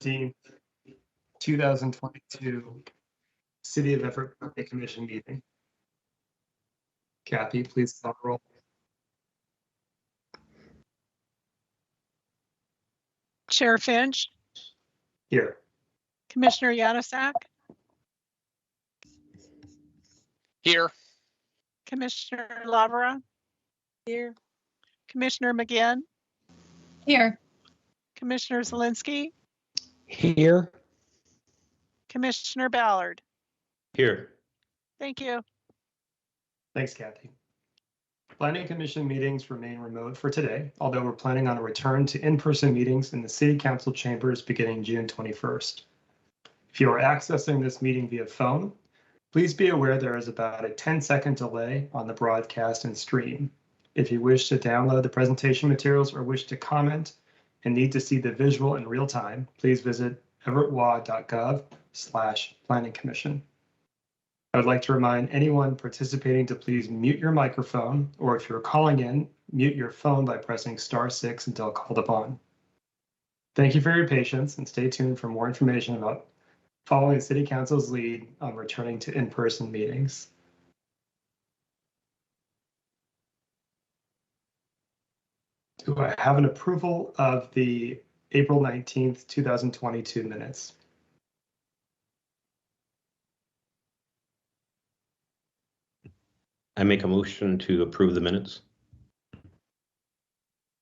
17th, 2022 City of Everett Planning Commission meeting. Kathy, please call the roll. Chair Finch, Here. Commissioner Yanasak, Here. Commissioner Lavera, Here. Commissioner McGinn, Here. Commissioner Zielinski, Here. Commissioner Ballard. Here. Thank you. Thanks, Kathy. Planning Commission meetings remain remote for today, although we're planning on a return to in-person meetings in the City Council chambers beginning June 21st. If you are accessing this meeting via phone, please be aware there is about a 10-second delay on the broadcast and stream. If you wish to download the presentation materials or wish to comment and need to see the visual in real time, please visit everettwa.gov/planning commission. I would like to remind anyone participating to please mute your microphone, or if you're calling in, mute your phone by pressing *6 until called upon. Thank you for your patience and stay tuned for more information about following City Council's lead on returning to in-person meetings. Do I have an approval of the April 19th, 2022 minutes? I make a motion to approve the minutes.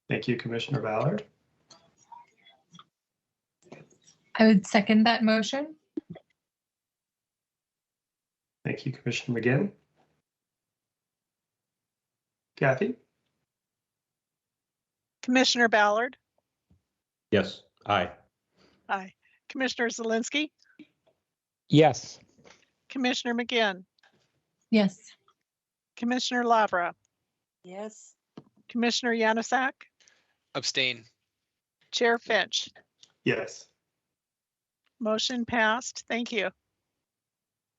Thank you, Commissioner Ballard. I would second that motion. Thank you, Commissioner McGinn. Kathy? Commissioner Ballard. Yes. Aye. Aye. Commissioner Zielinski, Yes. Commissioner McGinn, Yes. Commissioner Lavera, Yes. Commissioner Yanasak, Abstain. Chair Finch. Yes. Motion passed. Thank you.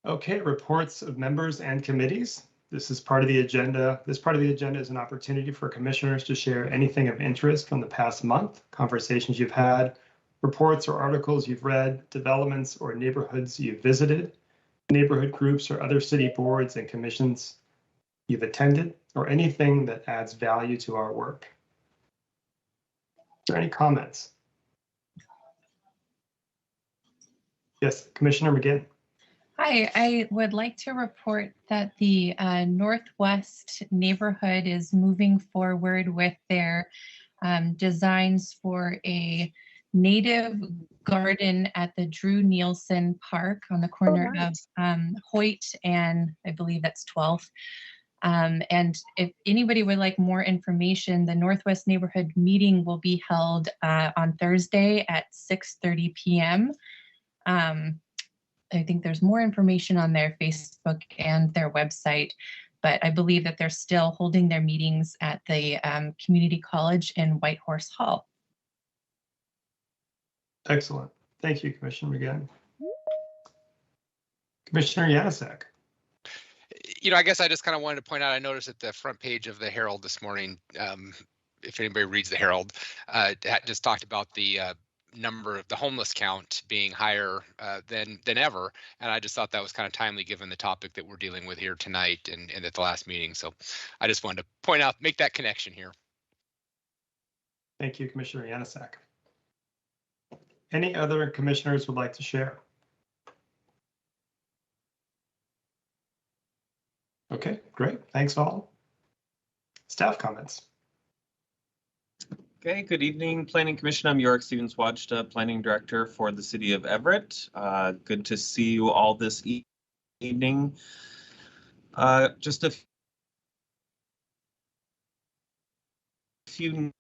Okay, reports of members and committees. This is part of the agenda. This part of the agenda is an opportunity for commissioners to share anything of interest from the past month, conversations you've had, reports or articles you've read, developments or neighborhoods you've visited, neighborhood groups or other city boards and commissions you've attended, or anything that adds value to our work. Is there any comments? Yes, Commissioner McGinn. Hi, I would like to report that the Northwest neighborhood is moving forward with their designs for a native garden at the Drew Nielsen Park on the corner of Hoyt and I believe that's 12th. And if anybody would like more information, the Northwest neighborhood meeting will be held on Thursday at 6:30 p.m. I think there's more information on their Facebook and their website, but I believe that they're still holding their meetings at the community college in Whitehorse Hall. Excellent. Thank you, Commissioner McGinn. Commissioner Yanasak. You know, I guess I just kind of wanted to point out, I noticed at the front page of the Herald this morning, if anybody reads the Herald, that just talked about the number of the homeless count being higher than ever, and I just thought that was kind of timely given the topic that we're dealing with here tonight and at the last meeting. So I just wanted to point out, make that connection here. Thank you, Commissioner Yanasak. Any other commissioners would like to share? Okay, great. Thanks all. Staff comments. Okay, good evening, Planning Commission. I'm York Stevens-Wajda, Planning Director for the City of Everett. Good to see you all this evening. Just a few.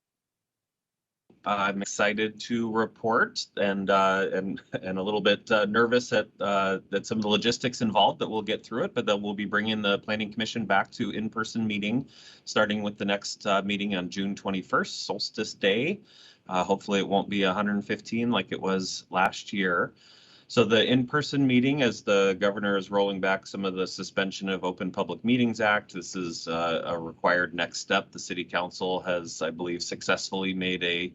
I'm excited to report and a little bit nervous at some of the logistics involved, but we'll get through it. But then we'll be bringing the Planning Commission back to in-person meeting, starting with the next meeting on June 21st, Solstice Day. Hopefully it won't be 115 like it was last year. So the in-person meeting, as the governor is rolling back some of the suspension of Open Public Meetings Act, this is a required next step. The City Council has, I believe, successfully made a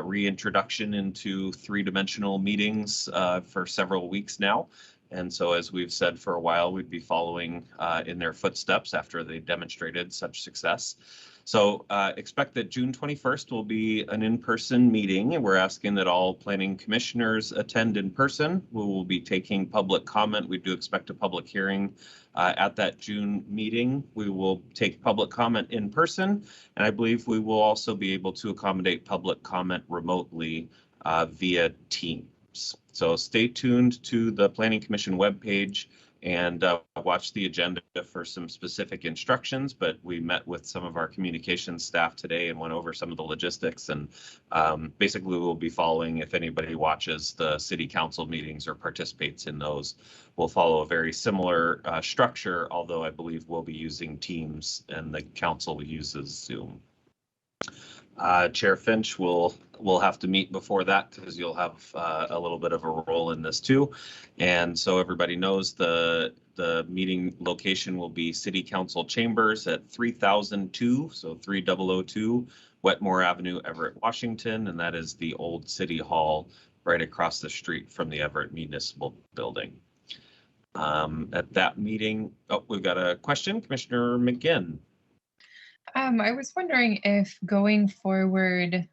reintroduction into three-dimensional meetings for several weeks now. And so, as we've said for a while, we'd be following in their footsteps after they demonstrated such success. So expect that June 21st will be an in-person meeting, and we're asking that all planning commissioners attend in person. We will be taking public comment. We do expect a public hearing at that June meeting. We will take public comment in person, and I believe we will also be able to accommodate public comment remotely via Teams. So stay tuned to the Planning Commission webpage and watch the agenda for some specific instructions. But we met with some of our communications staff today and went over some of the logistics, and basically we'll be following, if anybody watches the city council meetings or participates in those, we'll follow a very similar structure, although I believe we'll be using Teams and the council uses Zoom. Chair Finch will have to meet before that because you'll have a little bit of a role in this too. And so everybody knows the meeting location will be City Council Chambers at 3002, so 3002 Wetmore Avenue, Everett, Washington. And that is the old City Hall right across the street from the Everett Municipal Building. At that meeting, oh, we've got a question, Commissioner McGinn. I was wondering if going forward,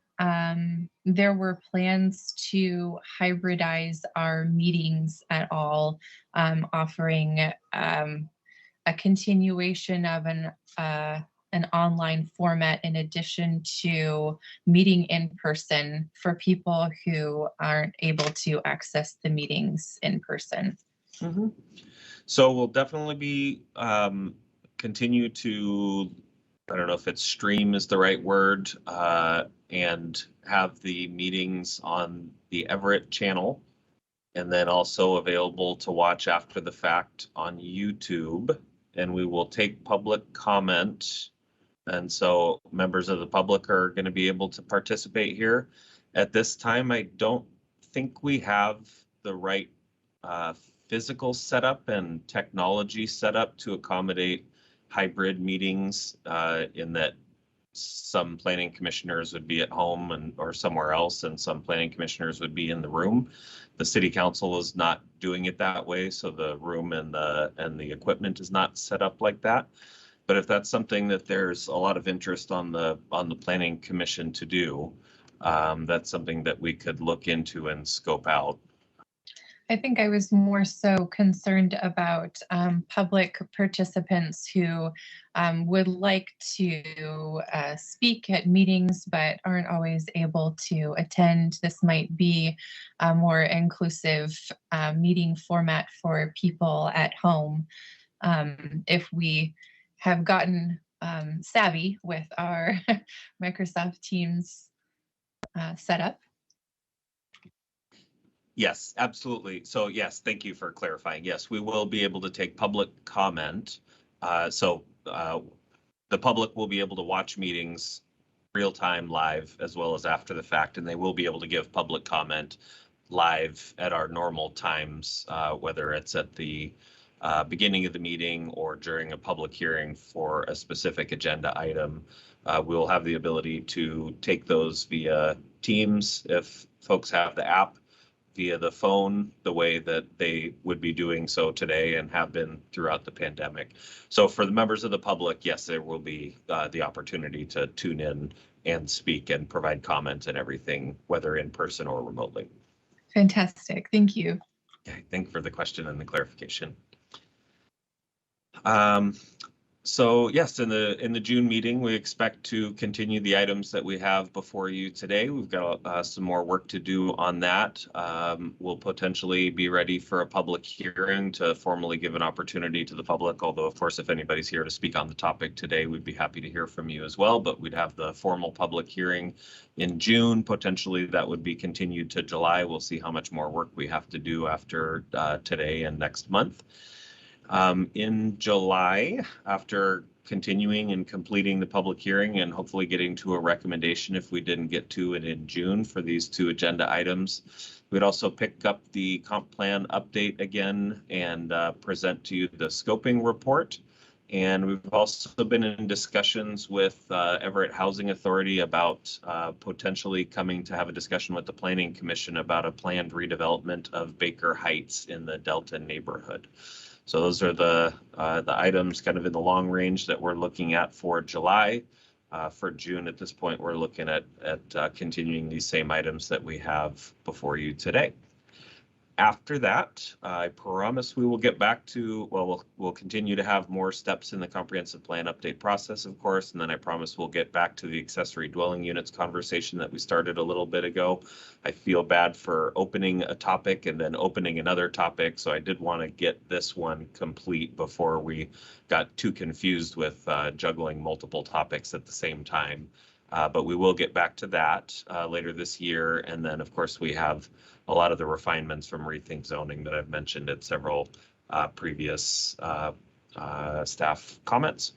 there were plans to hybridize our meetings at all, offering a continuation of an online format in addition to meeting in person for people who aren't able to access the meetings in person. Mm-hmm. So we'll definitely be continue to, I don't know if it's stream is the right word, and have the meetings on the Everett channel, and then also available to watch after the fact on YouTube. And we will take public comment. And so members of the public are going to be able to participate here. At this time, I don't think we have the right physical setup and technology setup to accommodate hybrid meetings, in that some planning commissioners would be at home or somewhere else, and some planning commissioners would be in the room. The city council is not doing it that way, so the room and the equipment is not set up like that. But if that's something that there's a lot of interest on the planning commission to do, that's something that we could look into and scope out. I think I was more so concerned about public participants who would like to speak at meetings but aren't always able to attend. This might be a more inclusive meeting format for people at home. If we have gotten savvy with our Microsoft Teams setup. Yes, absolutely. So yes, thank you for clarifying. Yes, we will be able to take public comment. So the public will be able to watch meetings real time live as well as after the fact, and they will be able to give public comment live at our normal times, whether it's at the beginning of the meeting or during a public hearing for a specific agenda item. We'll have the ability to take those via Teams if folks have the app, via the phone, the way that they would be doing so today and have been throughout the pandemic. So for the members of the public, yes, there will be the opportunity to tune in and speak and provide comments and everything, whether in person or remotely. Fantastic, thank you. Okay, thank you for the question and the clarification. So yes, in the June meeting, we expect to continue the items that we have before you today. We've got some more work to do on that. We'll potentially be ready for a public hearing to formally give an opportunity to the public, although of course, if anybody's here to speak on the topic today, we'd be happy to hear from you as well. But we'd have the formal public hearing in June. Potentially that would be continued to July. We'll see how much more work we have to do after today and next month. In July, after continuing and completing the public hearing and hopefully getting to a recommendation if we didn't get to it in June for these two agenda items, we'd also pick up the comp plan update again and present to you the scoping report. And we've also been in discussions with Everett Housing Authority about potentially coming to have a discussion with the Planning Commission about a planned redevelopment of Baker Heights in the Delta neighborhood. So those are the items kind of in the long range that we're looking at for July. For June, at this point, we're looking at continuing these same items that we have before you today. After that, I promise we will get back to, well, we'll continue to have more steps in the comprehensive plan update process, of course, and then I promise we'll get back to the accessory dwelling units conversation that we started a little bit ago. I feel bad for opening a topic and then opening another topic, so I did want to get this one complete before we got too confused with juggling multiple topics at the same time. But we will get back to that later this year, and then, of course, we have a lot of the refinements from Rethink Zoning that I've mentioned at several previous staff comments.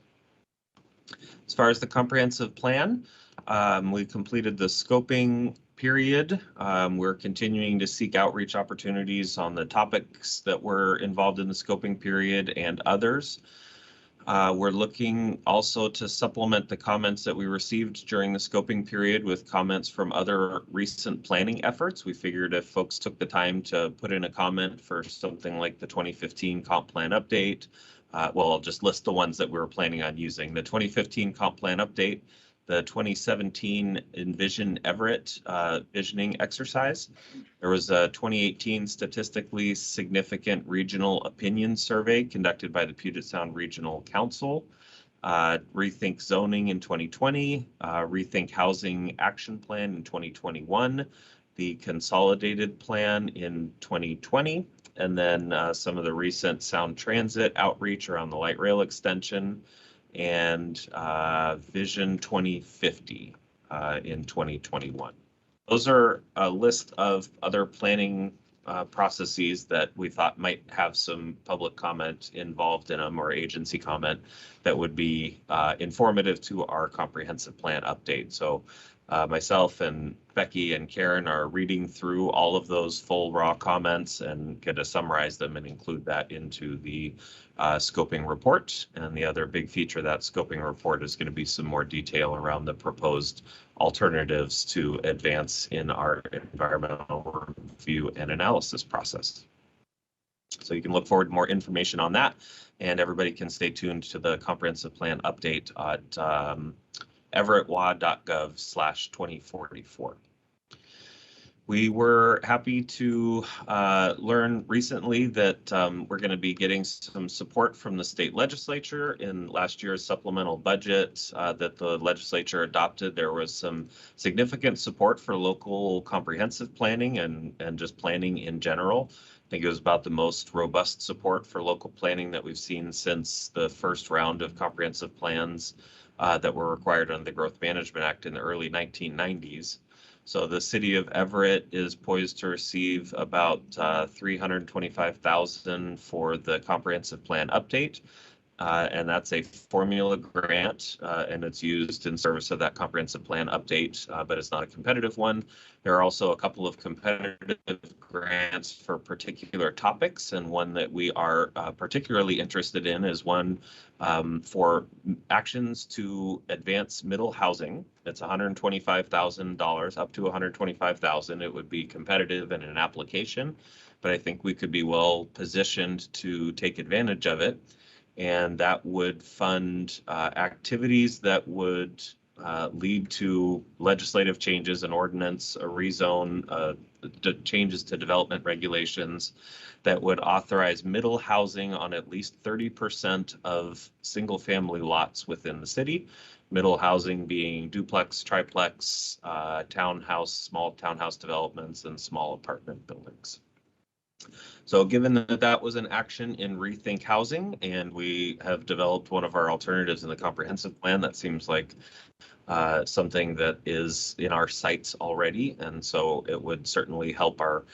As far as the comprehensive plan, we completed the scoping period. We're continuing to seek outreach opportunities on the topics that were involved in the scoping period and others. We're looking also to supplement the comments that we received during the scoping period with comments from other recent planning efforts. We figured if folks took the time to put in a comment for something like the 2015 comp plan update, well, I'll just list the ones that we were planning on using. The 2015 comp plan update, the 2017 Envision Everett visioning exercise. There was a 2018 statistically significant regional opinion survey conducted by the Puget Sound Regional Council. Rethink Zoning in 2020, Rethink Housing Action Plan in 2021, the Consolidated Plan in 2020, and then some of the recent Sound Transit outreach around the light rail extension, and Vision 2050 in 2021. Those are a list of other planning processes that we thought might have some public comment involved in them or agency comment that would be informative to our comprehensive plan update. So myself and Becky and Karen are reading through all of those full raw comments and going to summarize them and include that into the scoping report. And the other big feature of that scoping report is going to be some more detail around the proposed alternatives to advance in our environmental review and analysis process. So you can look forward to more information on that, and everybody can stay tuned to the comprehensive plan update at everettwa.gov/2044. We were happy to learn recently that we're going to be getting some support from the state legislature in last year's supplemental budget that the legislature adopted. There was some significant support for local comprehensive planning and just planning in general. I think it was about the most robust support for local planning that we've seen since the first round of comprehensive plans that were required under the Growth Management Act in the early 1990s. So the city of Everett is poised to receive about $325,000 for the comprehensive plan update. And that's a formula grant, and it's used in service of that comprehensive plan update, but it's not a competitive one. There are also a couple of competitive grants for particular topics, and one that we are particularly interested in is one for actions to advance middle housing. It's $125,000, up to $125,000. It would be competitive in an application, but I think we could be well positioned to take advantage of it. And that would fund activities that would lead to legislative changes, an ordinance, a rezone, changes to development regulations that would authorize middle housing on at least 30% of single family lots within the city. Middle housing being duplex, triplex, townhouse, small townhouse developments, and small apartment buildings. So given that that was an action in Rethink Housing, and we have developed one of our alternatives in the comprehensive plan, that seems like something that is in our sights already. And so it would certainly help our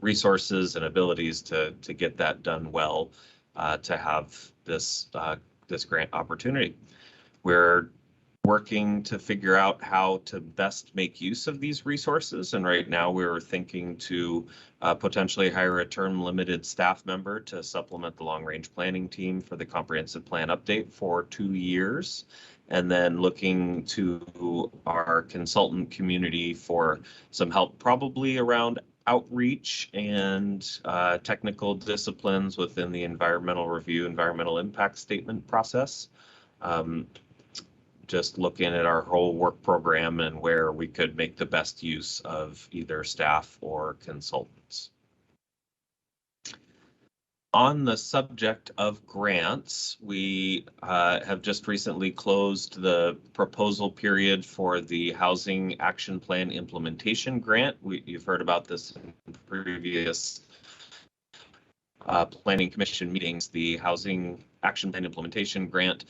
resources and abilities to get that done well, to have this grant opportunity. We're working to figure out how to best make use of these resources. And right now we're thinking to potentially hire a term limited staff member to supplement the long range planning team for the comprehensive plan update for 2 years. And then looking to our consultant community for some help, probably around outreach and technical disciplines within the environmental review, environmental impact statement process. Just looking at our whole work program and where we could make the best use of either staff or consultants. On the subject of grants, we have just recently closed the proposal period for the Housing Action Plan Implementation Grant. You've heard about this in previous Planning Commission meetings. The Housing Action Plan Implementation Grant,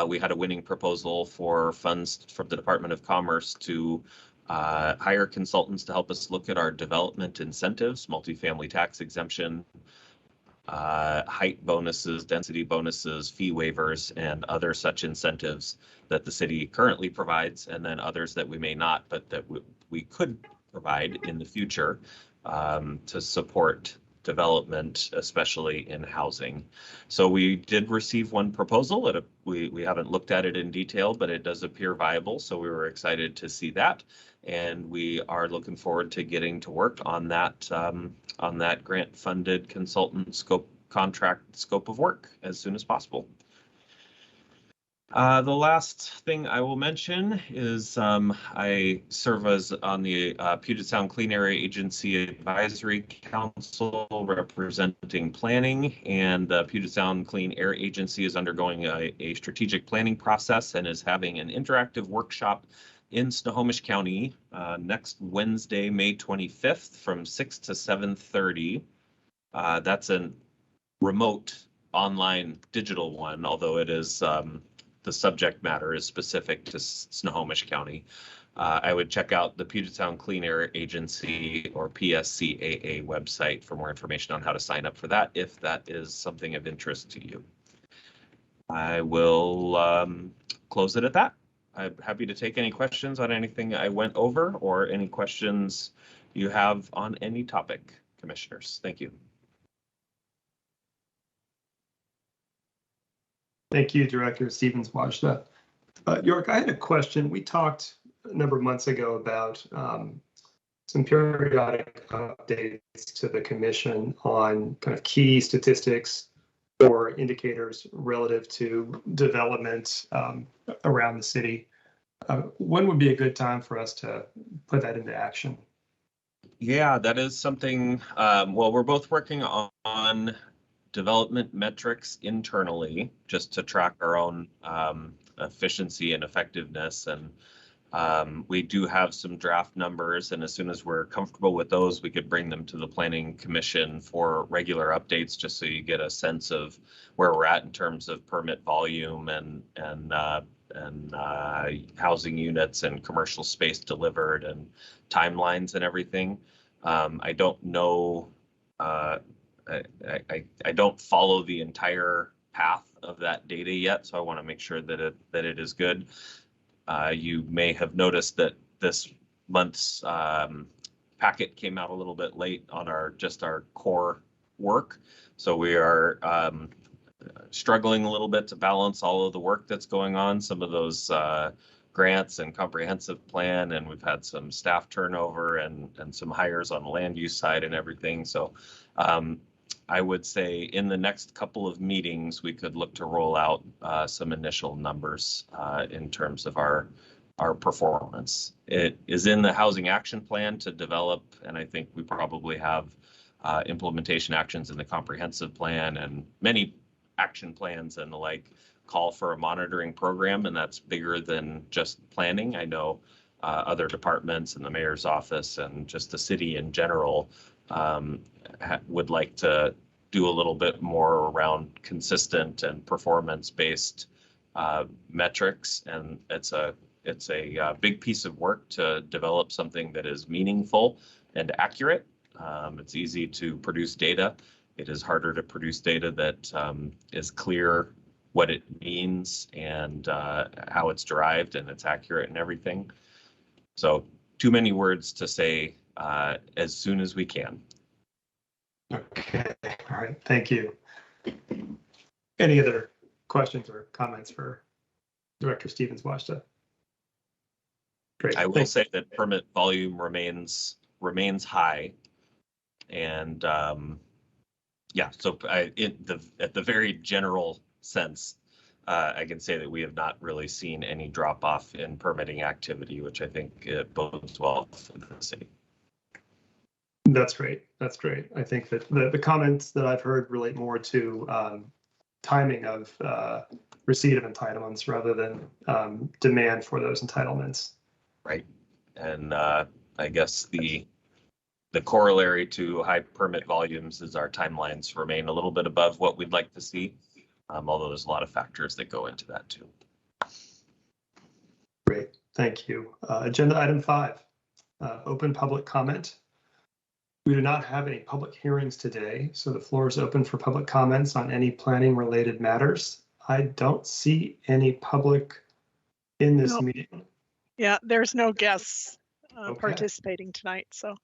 we had a winning proposal for funds from the Department of Commerce to hire consultants to help us look at our development incentives, multifamily tax exemption, height bonuses, density bonuses, fee waivers, and other such incentives that the city currently provides, and then others that we may not, but that we could provide in the future to support development, especially in housing. So we did receive one proposal. We haven't looked at it in detail, but it does appear viable. So we were excited to see that. And we are looking forward to getting to work on that grant funded consultant contract scope of work as soon as possible. The last thing I will mention is I serve as on the Puget Sound Clean Area Agency Advisory Council representing planning, and the Puget Sound Clean Air Agency is undergoing a strategic planning process and is having an interactive workshop in Snohomish County next Wednesday, May 25th from 6 to 7:30. That's a remote online digital one, although it is the subject matter is specific to Snohomish County. I would check out the Puget Sound Clean Air Agency or PSCAA website for more information on how to sign up for that, if that is something of interest to you. I will close it at that. I'm happy to take any questions on anything I went over or any questions you have on any topic, commissioners. Thank you. Thank you, Director Stevens-Wajda. York, I had a question. We talked a number of months ago about some periodic updates to the commission on kind of key statistics or indicators relative to development around the city. When would be a good time for us to put that into action? Yeah, that is something, well, we're both working on development metrics internally just to track our own efficiency and effectiveness. And we do have some draft numbers, and as soon as we're comfortable with those, we could bring them to the Planning Commission for regular updates, just so you get a sense of where we're at in terms of permit volume and housing units and commercial space delivered and timelines and everything. I don't know. I don't follow the entire path of that data yet, so I want to make sure that it is good. You may have noticed that this month's packet came out a little bit late on our core work, so we are struggling a little bit to balance all of the work that's going on. Some of those grants and comprehensive plan, and we've had some staff turnover and some hires on the land use side and everything. So I would say in the next couple of meetings, we could look to roll out some initial numbers in terms of our performance. It is in the housing action plan to develop, and I think we probably have implementation actions in the comprehensive plan, and many action plans and the like call for a monitoring program, and that's bigger than just planning. I know other departments and the mayor's office and just the city in general would like to do a little bit more around consistent and performance-based metrics, and it's a big piece of work to develop something that is meaningful and accurate. It's easy to produce data. It is harder to produce data that is clear what it means and how it's derived, and it's accurate and everything. So too many words to say as soon as we can. Okay, all right, thank you. Any other questions or comments for Director Stevens-Washta? Great. I will say that permit volume remains high, and yeah. So at the very general sense, I can say that we have not really seen any drop off in permitting activity, which I think bodes well for the city. That's great. That's great. I think that the comments that I've heard relate more to timing of receipt of entitlements rather than demand for those entitlements. Right. And I guess the corollary to high permit volumes is our timelines remain a little bit above what we'd like to see, although there's a lot of factors that go into that too. Great, thank you. Agenda item 5, open public comment. We do not have any public hearings today, so the floor is open for public comments on any planning related matters. I don't see any public in this Nope. meeting. Yeah, there's no guests Okay. participating tonight, so.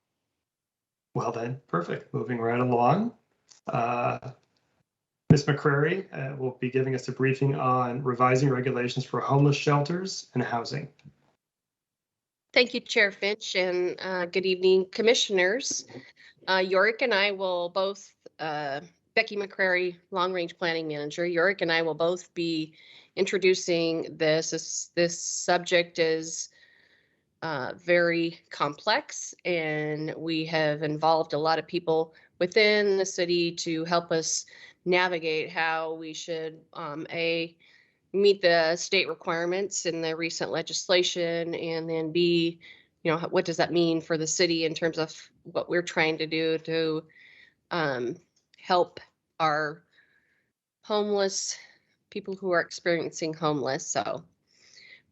Well then, perfect. Moving right along. Ms. McCrary will be giving us a briefing on revising regulations for homeless shelters and housing. Thank you, Chair Finch, and good evening, commissioners. Yorick and I will both, Becky McCrary, Long Range Planning Manager, Yorick and I will both be introducing this. This subject is very complex, and we have involved a lot of people within the city to help us navigate how we should meet the state requirements in the recent legislation, and then B, what does that mean for the city in terms of what we're trying to do to help our homeless people who are experiencing homeless. So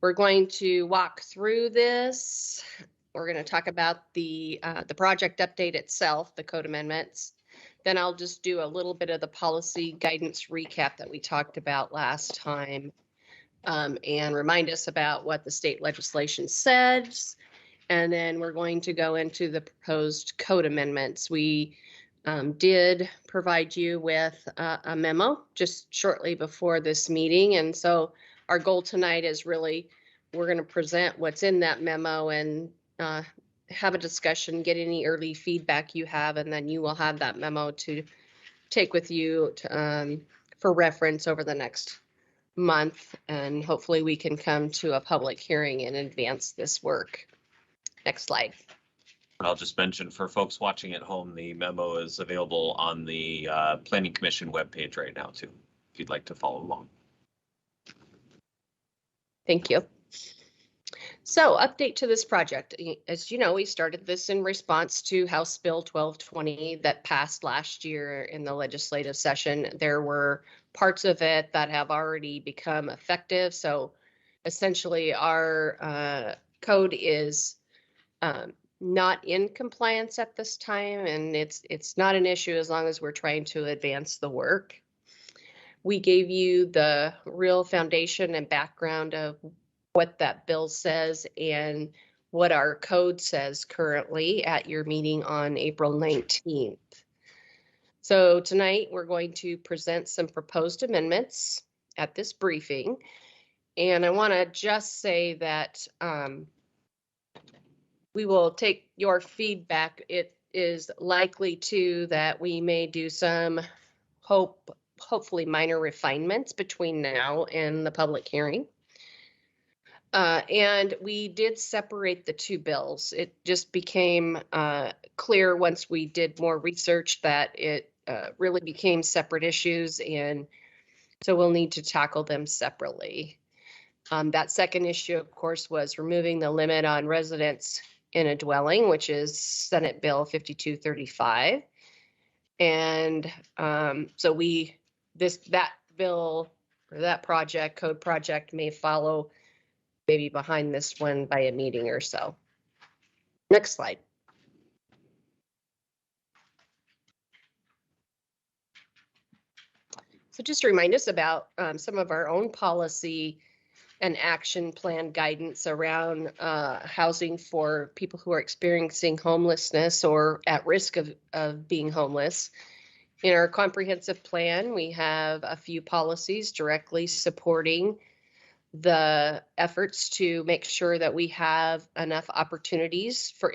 we're going to walk through this. We're going to talk about the project update itself, the code amendments. Then I'll just do a little bit of the policy guidance recap that we talked about last time, and remind us about what the state legislation says. And then we're going to go into the proposed code amendments. We did provide you with a memo just shortly before this meeting. And so our goal tonight is really, we're going to present what's in that memo and have a discussion, get any early feedback you have, and then you will have that memo to take with you to, for reference over the next month. And hopefully we can come to a public hearing and advance this work. Next slide. I'll just mention for folks watching at home, the memo is available on the Planning Commission webpage right now too, if you'd like to follow along. Thank you. So update to this project. As you know, we started this in response to House Bill 1220 that passed last year in the legislative session. There were parts of it that have already become effective. So essentially our code is not in compliance at this time, and it's not an issue as long as we're trying to advance the work. We gave you the real foundation and background of what that bill says and what our code says currently at your meeting on April 19th. So tonight we're going to present some proposed amendments at this briefing. And I want to just say that we will take your feedback. It is likely too that we may do some hopefully minor refinements between now and the public hearing. And we did separate the two bills. It just became clear once we did more research that it really became separate issues, and so we'll need to tackle them separately. That second issue, of course, was removing the limit on residents in a dwelling, which is Senate Bill 5235. And so that bill or that code project may follow maybe behind this one by a meeting or so. Next slide. So just to remind us about some of our own policy and action plan guidance around housing for people who are experiencing homelessness or at risk of being homeless. In our comprehensive plan, we have a few policies directly supporting the efforts to make sure that we have enough opportunities for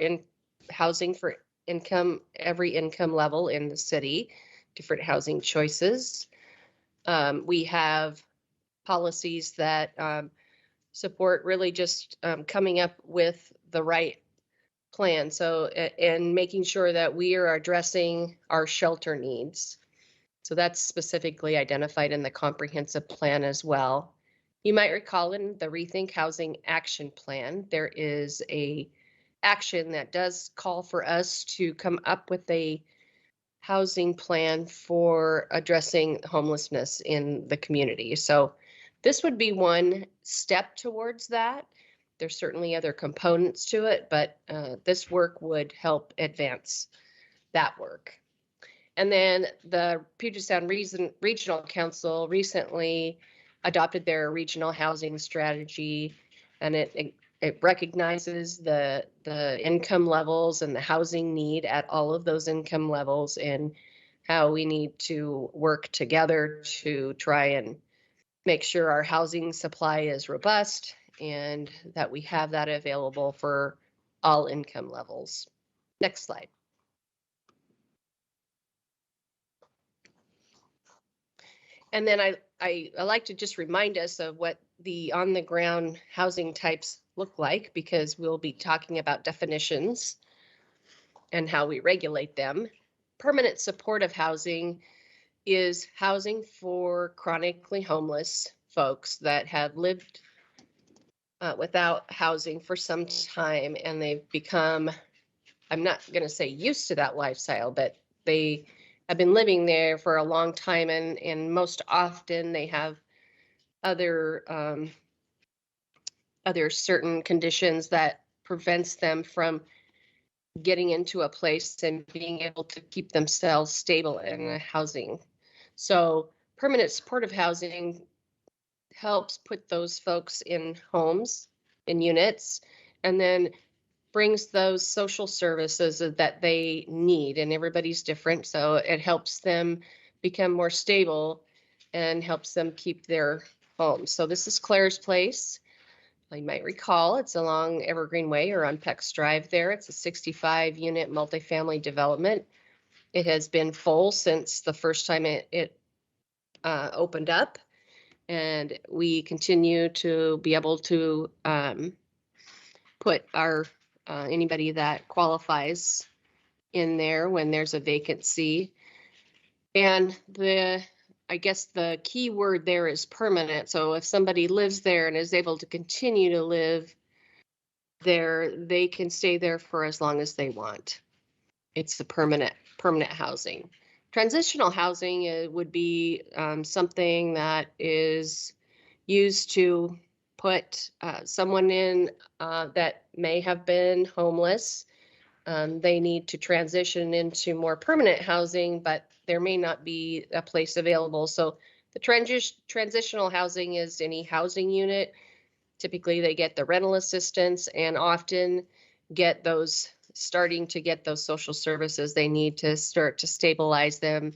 housing for every income level in the city, different housing choices. We have policies that support really just coming up with the right plan. So, and making sure that we are addressing our shelter needs. So that's specifically identified in the comprehensive plan as well. You might recall in the Rethink Housing Action Plan, there is a action that does call for us to come up with a housing plan for addressing homelessness in the community. So this would be one step towards that. There's certainly other components to it, but this work would help advance that work. And then the Puget Sound Regional Council recently adopted their regional housing strategy, and it recognizes the income levels and the housing need at all of those income levels, and how we need to work together to try and make sure our housing supply is robust and that we have that available for all income levels. Next slide. And then I like to just remind us of what the on-the-ground housing types look like, because we'll be talking about definitions and how we regulate them. Permanent supportive housing is housing for chronically homeless folks that have lived without housing for some time, and they've become, I'm not going to say used to that lifestyle, but they have been living there for a long time, and most often they have other certain conditions that prevents them from getting into a place and being able to keep themselves stable in a housing. So permanent supportive housing helps put those folks in homes, in units, and then brings those social services that they need, and everybody's different, so it helps them become more stable and helps them keep their homes. So this is Claire's Place. You might recall it's along Evergreen Way or on Peck's Drive there. It's a 65 unit multifamily development. It has been full since the first time it opened up, and we continue to be able to put our anybody that qualifies in there when there's a vacancy. And I guess the key word there is permanent. So if somebody lives there and is able to continue to live there, they can stay there for as long as they want. It's the permanent housing. Transitional housing would be something that is used to put someone in that may have been homeless. They need to transition into more permanent housing, but there may not be a place available. So the transitional housing is any housing unit. Typically they get the rental assistance and often starting to get those social services they need to start to stabilize them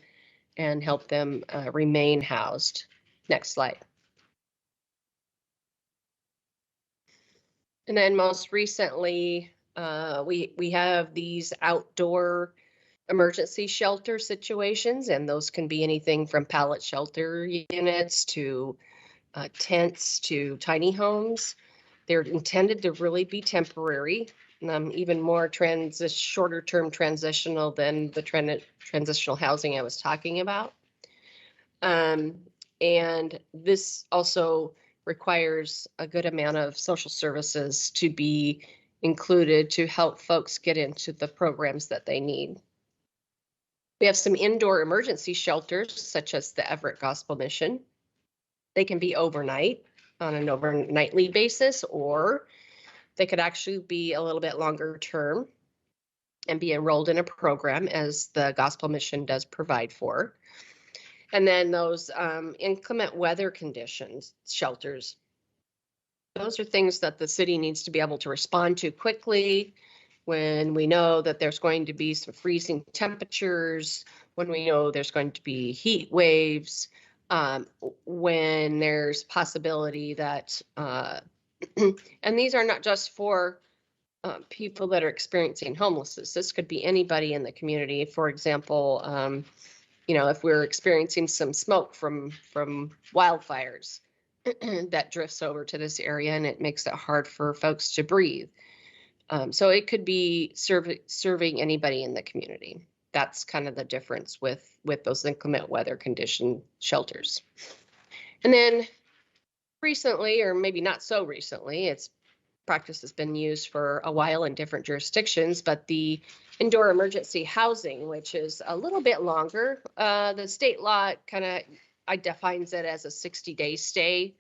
and help them remain housed. Next slide. And then most recently, we have these outdoor emergency shelter situations, and those can be anything from pallet shelter units to tents to tiny homes. They're intended to really be temporary, even more shorter term transitional than the transitional housing I was talking about. And this also requires a good amount of social services to be included to help folks get into the programs that they need. We have some indoor emergency shelters, such as the Everett Gospel Mission. They can be overnight on an overnightly basis, or they could actually be a little bit longer term and be enrolled in a program, as the Gospel Mission does provide for. And then those inclement weather conditions, shelters. Those are things that the city needs to be able to respond to quickly when we know that there's going to be some freezing temperatures, when we know there's going to be heat waves, when there's possibility that, and these are not just for people that are experiencing homelessness. This could be anybody in the community. For example, if we're experiencing some smoke from wildfires that drifts over to this area and it makes it hard for folks to breathe. So it could be serving anybody in the community. That's kind of the difference with those inclement weather condition shelters. And then recently, or maybe not so recently, it's practice has been used for a while in different jurisdictions, but the indoor emergency housing, which is a little bit longer, the state law kind of defines it as a 60-day stay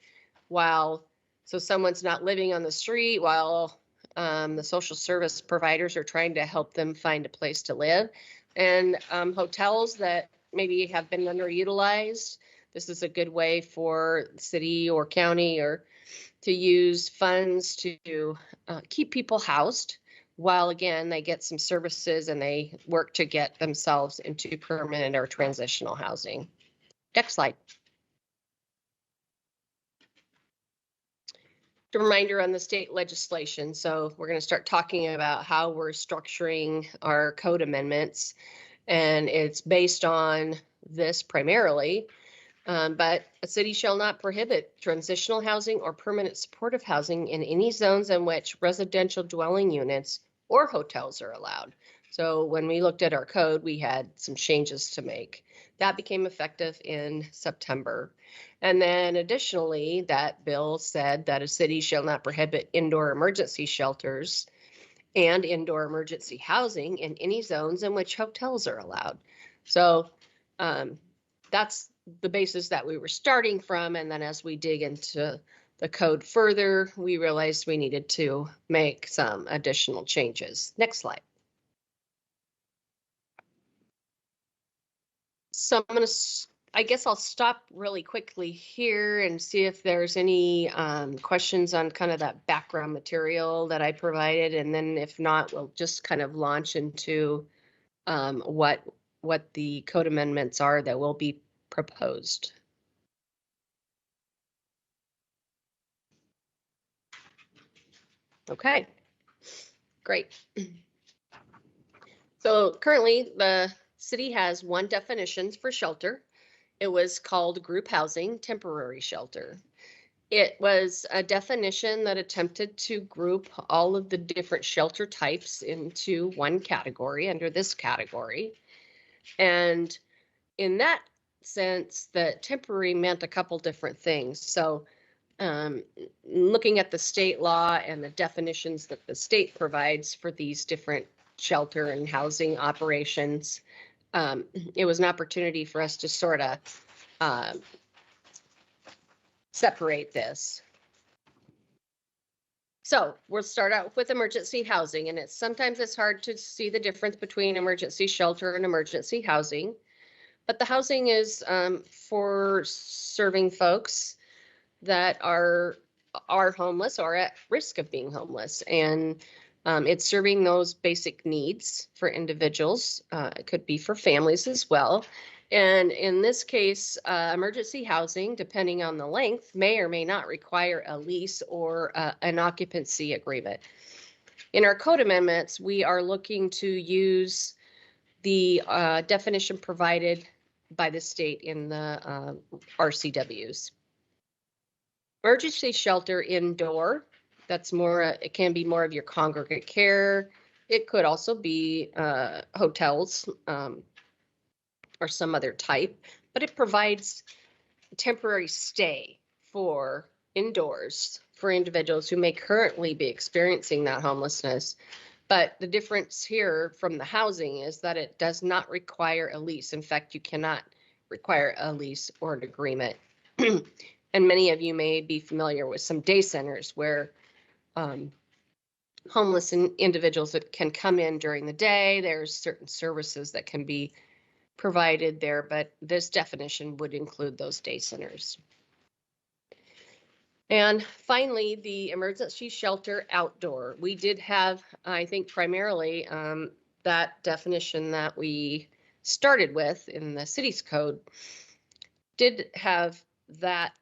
so someone's not living on the street while the social service providers are trying to help them find a place to live. And hotels that maybe have been underutilized, this is a good way for the city or county or to use funds to keep people housed while, again, they get some services and they work to get themselves into permanent or transitional housing. Next slide. A reminder on the state legislation. So we're going to start talking about how we're structuring our code amendments, and it's based on this primarily. But a city shall not prohibit transitional housing or permanent supportive housing in any zones in which residential dwelling units or hotels are allowed. So when we looked at our code, we had some changes to make. That became effective in September. And then additionally, that bill said that a city shall not prohibit indoor emergency shelters and indoor emergency housing in any zones in which hotels are allowed. So that's the basis that we were starting from. And then as we dig into the code further, we realized we needed to make some additional changes. Next slide. So I guess I'll stop really quickly here and see if there's any questions on kind of that background material that I provided. And then if not, we'll just kind of launch into what the code amendments are that will be proposed. Okay, great. So currently the city has one definition for shelter. It was called group housing temporary shelter. It was a definition that attempted to group all of the different shelter types into one category under this category. And in that sense, the temporary meant a couple different things. So looking at the state law and the definitions that the state provides for these different shelter and housing operations, it was an opportunity for us to sort of separate this. So we'll start out with emergency housing, and sometimes it's hard to see the difference between emergency shelter and emergency housing, but the housing is for serving folks that are homeless or at risk of being homeless, and it's serving those basic needs for individuals. It could be for families as well. And in this case, emergency housing, depending on the length, may or may not require a lease or an occupancy agreement. In our code amendments, we are looking to use the definition provided by the state in the RCWs. Emergency shelter indoor, that's more, it can be more of your congregate care. It could also be hotels or some other type, but it provides temporary stay for indoors for individuals who may currently be experiencing that homelessness. But the difference here from the housing is that it does not require a lease. In fact, you cannot require a lease or an agreement. And many of you may be familiar with some day centers where homeless individuals that can come in during the day. There's certain services that can be provided there, but this definition would include those day centers. And finally, the emergency shelter outdoor. We did have, I think, primarily that definition that we started with in the city's code did have that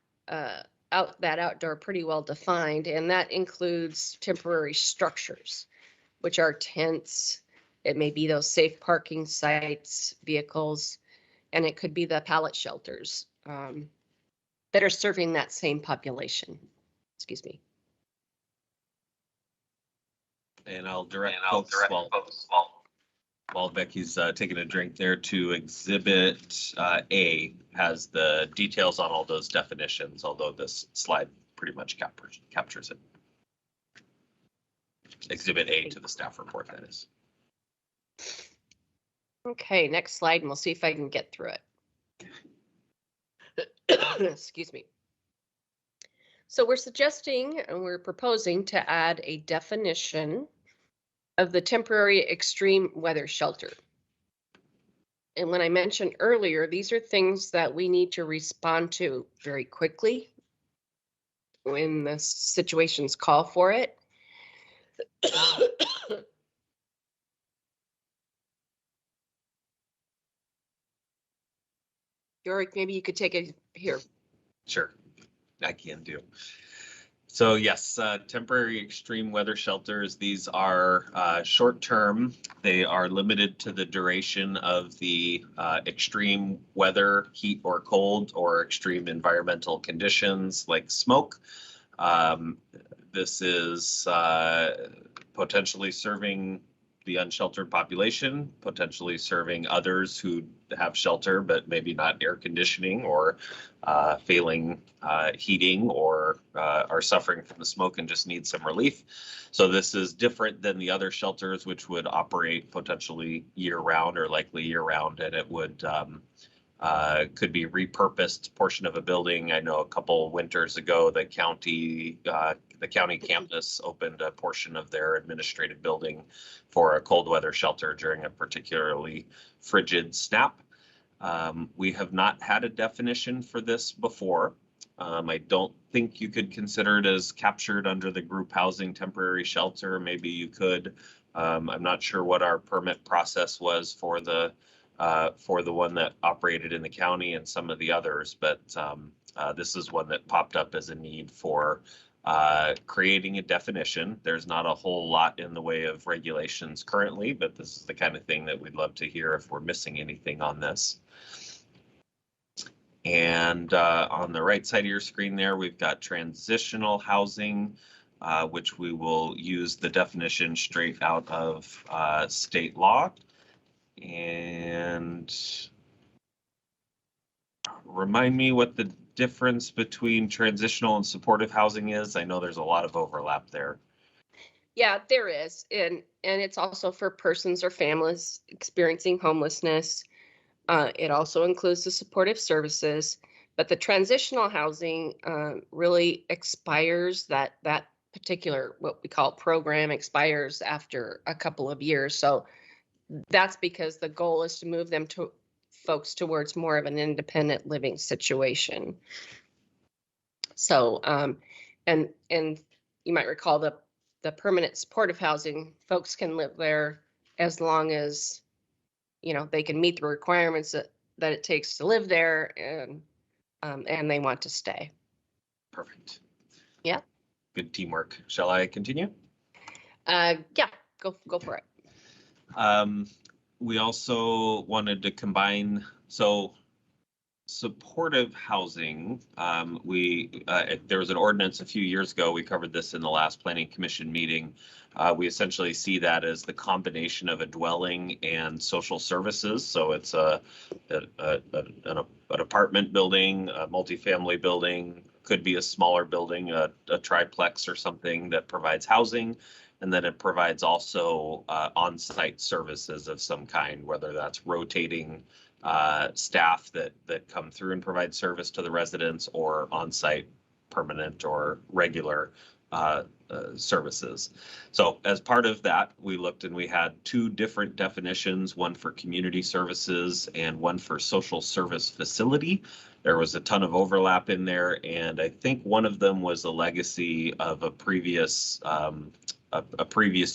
outdoor pretty well defined, and that includes temporary structures, which are tents. It may be those safe parking sites, vehicles, and it could be the pallet shelters that are serving that same population. Excuse me. And I'll direct folks while Becky's taking a drink there to Exhibit A has the details on all those definitions, although this slide pretty much captures it. Exhibit A to the staff report, that is. Okay, next slide, and we'll see if I can get through it. Excuse me. So we're suggesting and we're proposing to add a definition of the temporary extreme weather shelter. And when I mentioned earlier, these are things that we need to respond to very quickly when the situations call for it. Yorick, maybe you could take it here. Sure, I can do. So yes, temporary extreme weather shelters. These are short term. They are limited to the duration of the extreme weather, heat or cold, or extreme environmental conditions like smoke. This is potentially serving the unsheltered population, potentially serving others who have shelter but maybe not air conditioning or failing heating or are suffering from the smoke and just need some relief. So this is different than the other shelters, which would operate potentially year-round or likely year-round, and it would could be repurposed portion of a building. I know a couple winters ago, the county campus opened a portion of their administrative building for a cold weather shelter during a particularly frigid snap. We have not had a definition for this before. I don't think you could consider it as captured under the group housing temporary shelter. Maybe you could. I'm not sure what our permit process was for the one that operated in the county and some of the others, but this is one that popped up as a need for creating a definition. There's not a whole lot in the way of regulations currently, but this is the kind of thing that we'd love to hear if we're missing anything on this. And on the right side of your screen there, we've got transitional housing, which we will use the definition straight out of state law. And remind me what the difference between transitional and supportive housing is. I know there's a lot of overlap there. Yeah, there is. And it's also for persons or families experiencing homelessness. It also includes the supportive services, but the transitional housing really expires, that particular, what we call program expires after a couple of years. So that's because the goal is to move them to folks towards more of an independent living situation. So, and you might recall the permanent supportive housing, folks can live there as long as, you know, they can meet the requirements that it takes to live there, and they want to stay. Perfect. Yeah. Good teamwork. Shall I continue? Yeah, go for it. We also wanted to combine, so supportive housing, there was an ordinance a few years ago. We covered this in the last Planning Commission meeting. We essentially see that as the combination of a dwelling and social services. So it's an apartment building, a multifamily building, could be a smaller building, a triplex or something that provides housing. And then it provides also on-site services of some kind, whether that's rotating staff that come through and provide service to the residents, or on-site permanent or regular services. So as part of that, we looked and we had two different definitions, one for community services and one for social service facility. There was a ton of overlap in there, and I think one of them was a legacy of a previous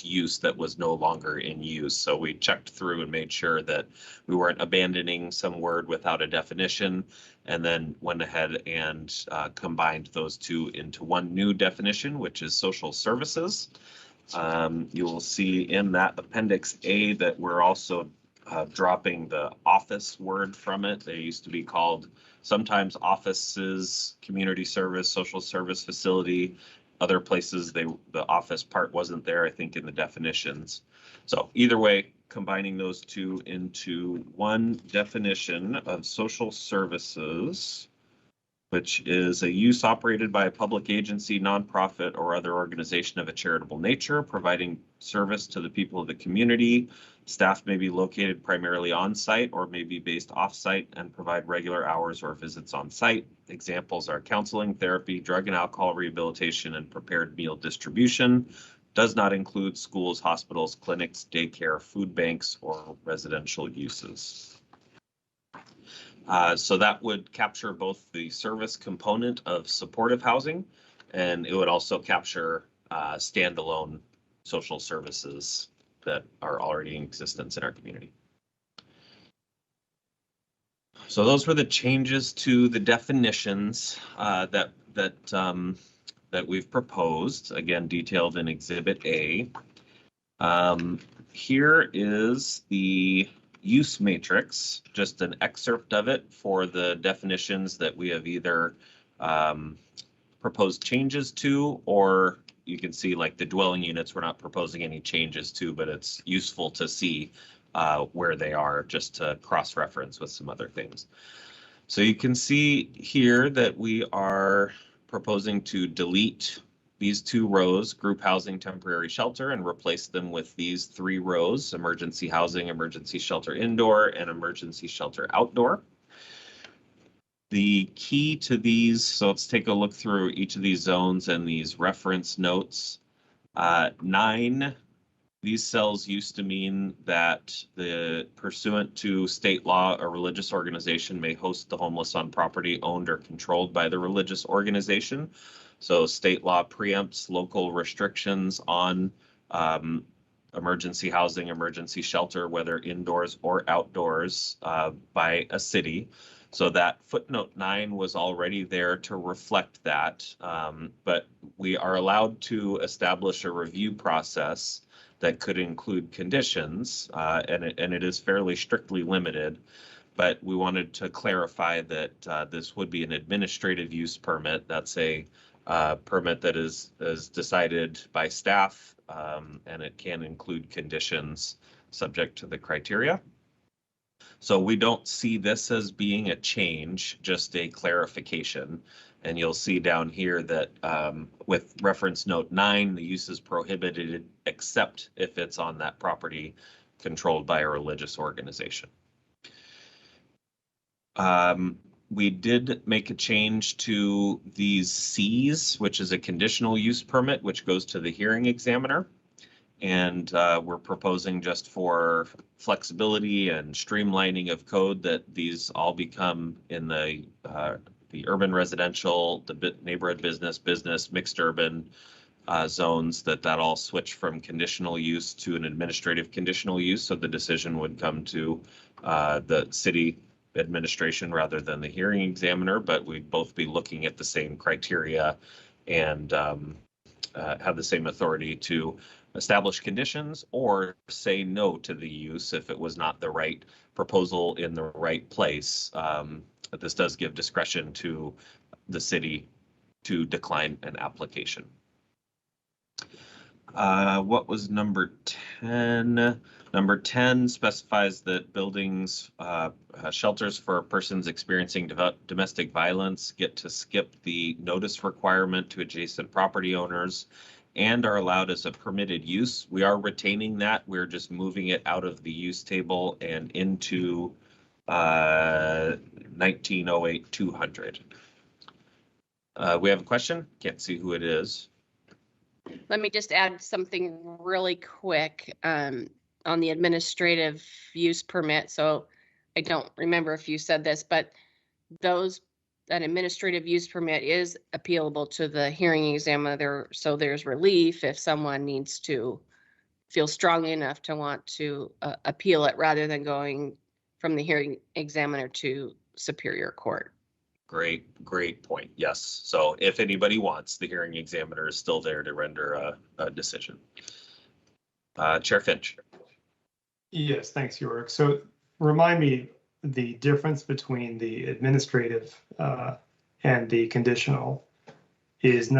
use that was no longer in use. So we checked through and made sure that we weren't abandoning some word without a definition, and then went ahead and combined those two into one new definition, which is social services. You will see in that Appendix A that we're also dropping the office word from it. They used to be called sometimes offices, community service, social service facility. Other places, the office part wasn't there, I think, in the definitions. So either way, combining those two into one definition of social services, which is a use operated by a public agency, nonprofit, or other organization of a charitable nature, providing service to the people of the community. Staff may be located primarily on site or may be based off site and provide regular hours or visits on site. Examples are counseling, therapy, drug and alcohol rehabilitation, and prepared meal distribution. Does not include schools, hospitals, clinics, daycare, food banks, or residential uses. So that would capture both the service component of supportive housing, and it would also capture standalone social services that are already in existence in our community. So those were the changes to the definitions that we've proposed, again detailed in Exhibit A. Here is the use matrix, just an excerpt of it for the definitions that we have either proposed changes to, or you can see like the dwelling units we're not proposing any changes to, but it's useful to see where they are just to cross-reference with some other things. So you can see here that we are proposing to delete these two rows, group housing, temporary shelter, and replace them with these three rows, emergency housing, emergency shelter indoor, and emergency shelter outdoor. The key to these, so let's take a look through each of these zones and these reference notes. 9, these cells used to mean that pursuant to state law, a religious organization may host the homeless on property owned or controlled by the religious organization. So state law preempts local restrictions on emergency housing, emergency shelter, whether indoors or outdoors by a city. So that footnote 9 was already there to reflect that, but we are allowed to establish a review process that could include conditions, and it is fairly strictly limited. But we wanted to clarify that this would be an administrative use permit. That's a permit that is decided by staff, and it can include conditions subject to the criteria. So we don't see this as being a change, just a clarification. And you'll see down here that with reference note 9, the use is prohibited except if it's on that property controlled by a religious organization. We did make a change to these Cs, which is a conditional use permit, which goes to the hearing examiner. And we're proposing, just for flexibility and streamlining of code, that these all become in the urban residential, the neighborhood business, mixed urban zones, that all switch from conditional use to an administrative conditional use. So the decision would come to the city administration rather than the hearing examiner, but we'd both be looking at the same criteria and have the same authority to establish conditions or say no to the use if it was not the right proposal in the right place. But this does give discretion to the city to decline an application. What was number 10? Number 10 specifies that buildings, shelters for persons experiencing domestic violence get to skip the notice requirement to adjacent property owners and are allowed as a permitted use. We are retaining that. We're just moving it out of the use table and into 1908-200. We have a question. Can't see who it is. Let me just add something really quick on the administrative use permit. So I don't remember if you said this, but an administrative use permit is appealable to the hearing examiner. So there's relief if someone needs to feel strongly enough to want to appeal it rather than going from the hearing examiner to Superior Court. Great point. Yes. So if anybody wants, the hearing examiner is still there to render a decision. Chair Finch. Yes, thanks, York. So remind me the difference between the administrative and the conditional is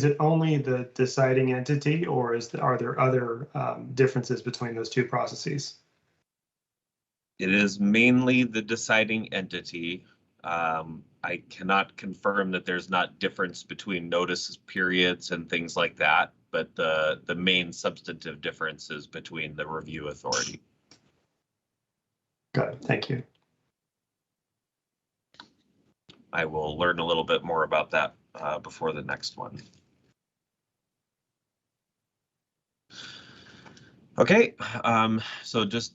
it only the deciding entity, or are there other differences between those two processes? It is mainly the deciding entity. I cannot confirm that there's not difference between notice periods and things like that, but the main substantive difference is between the review authority. Got it. Thank you. I will learn a little bit more about that before the next one. Okay, so just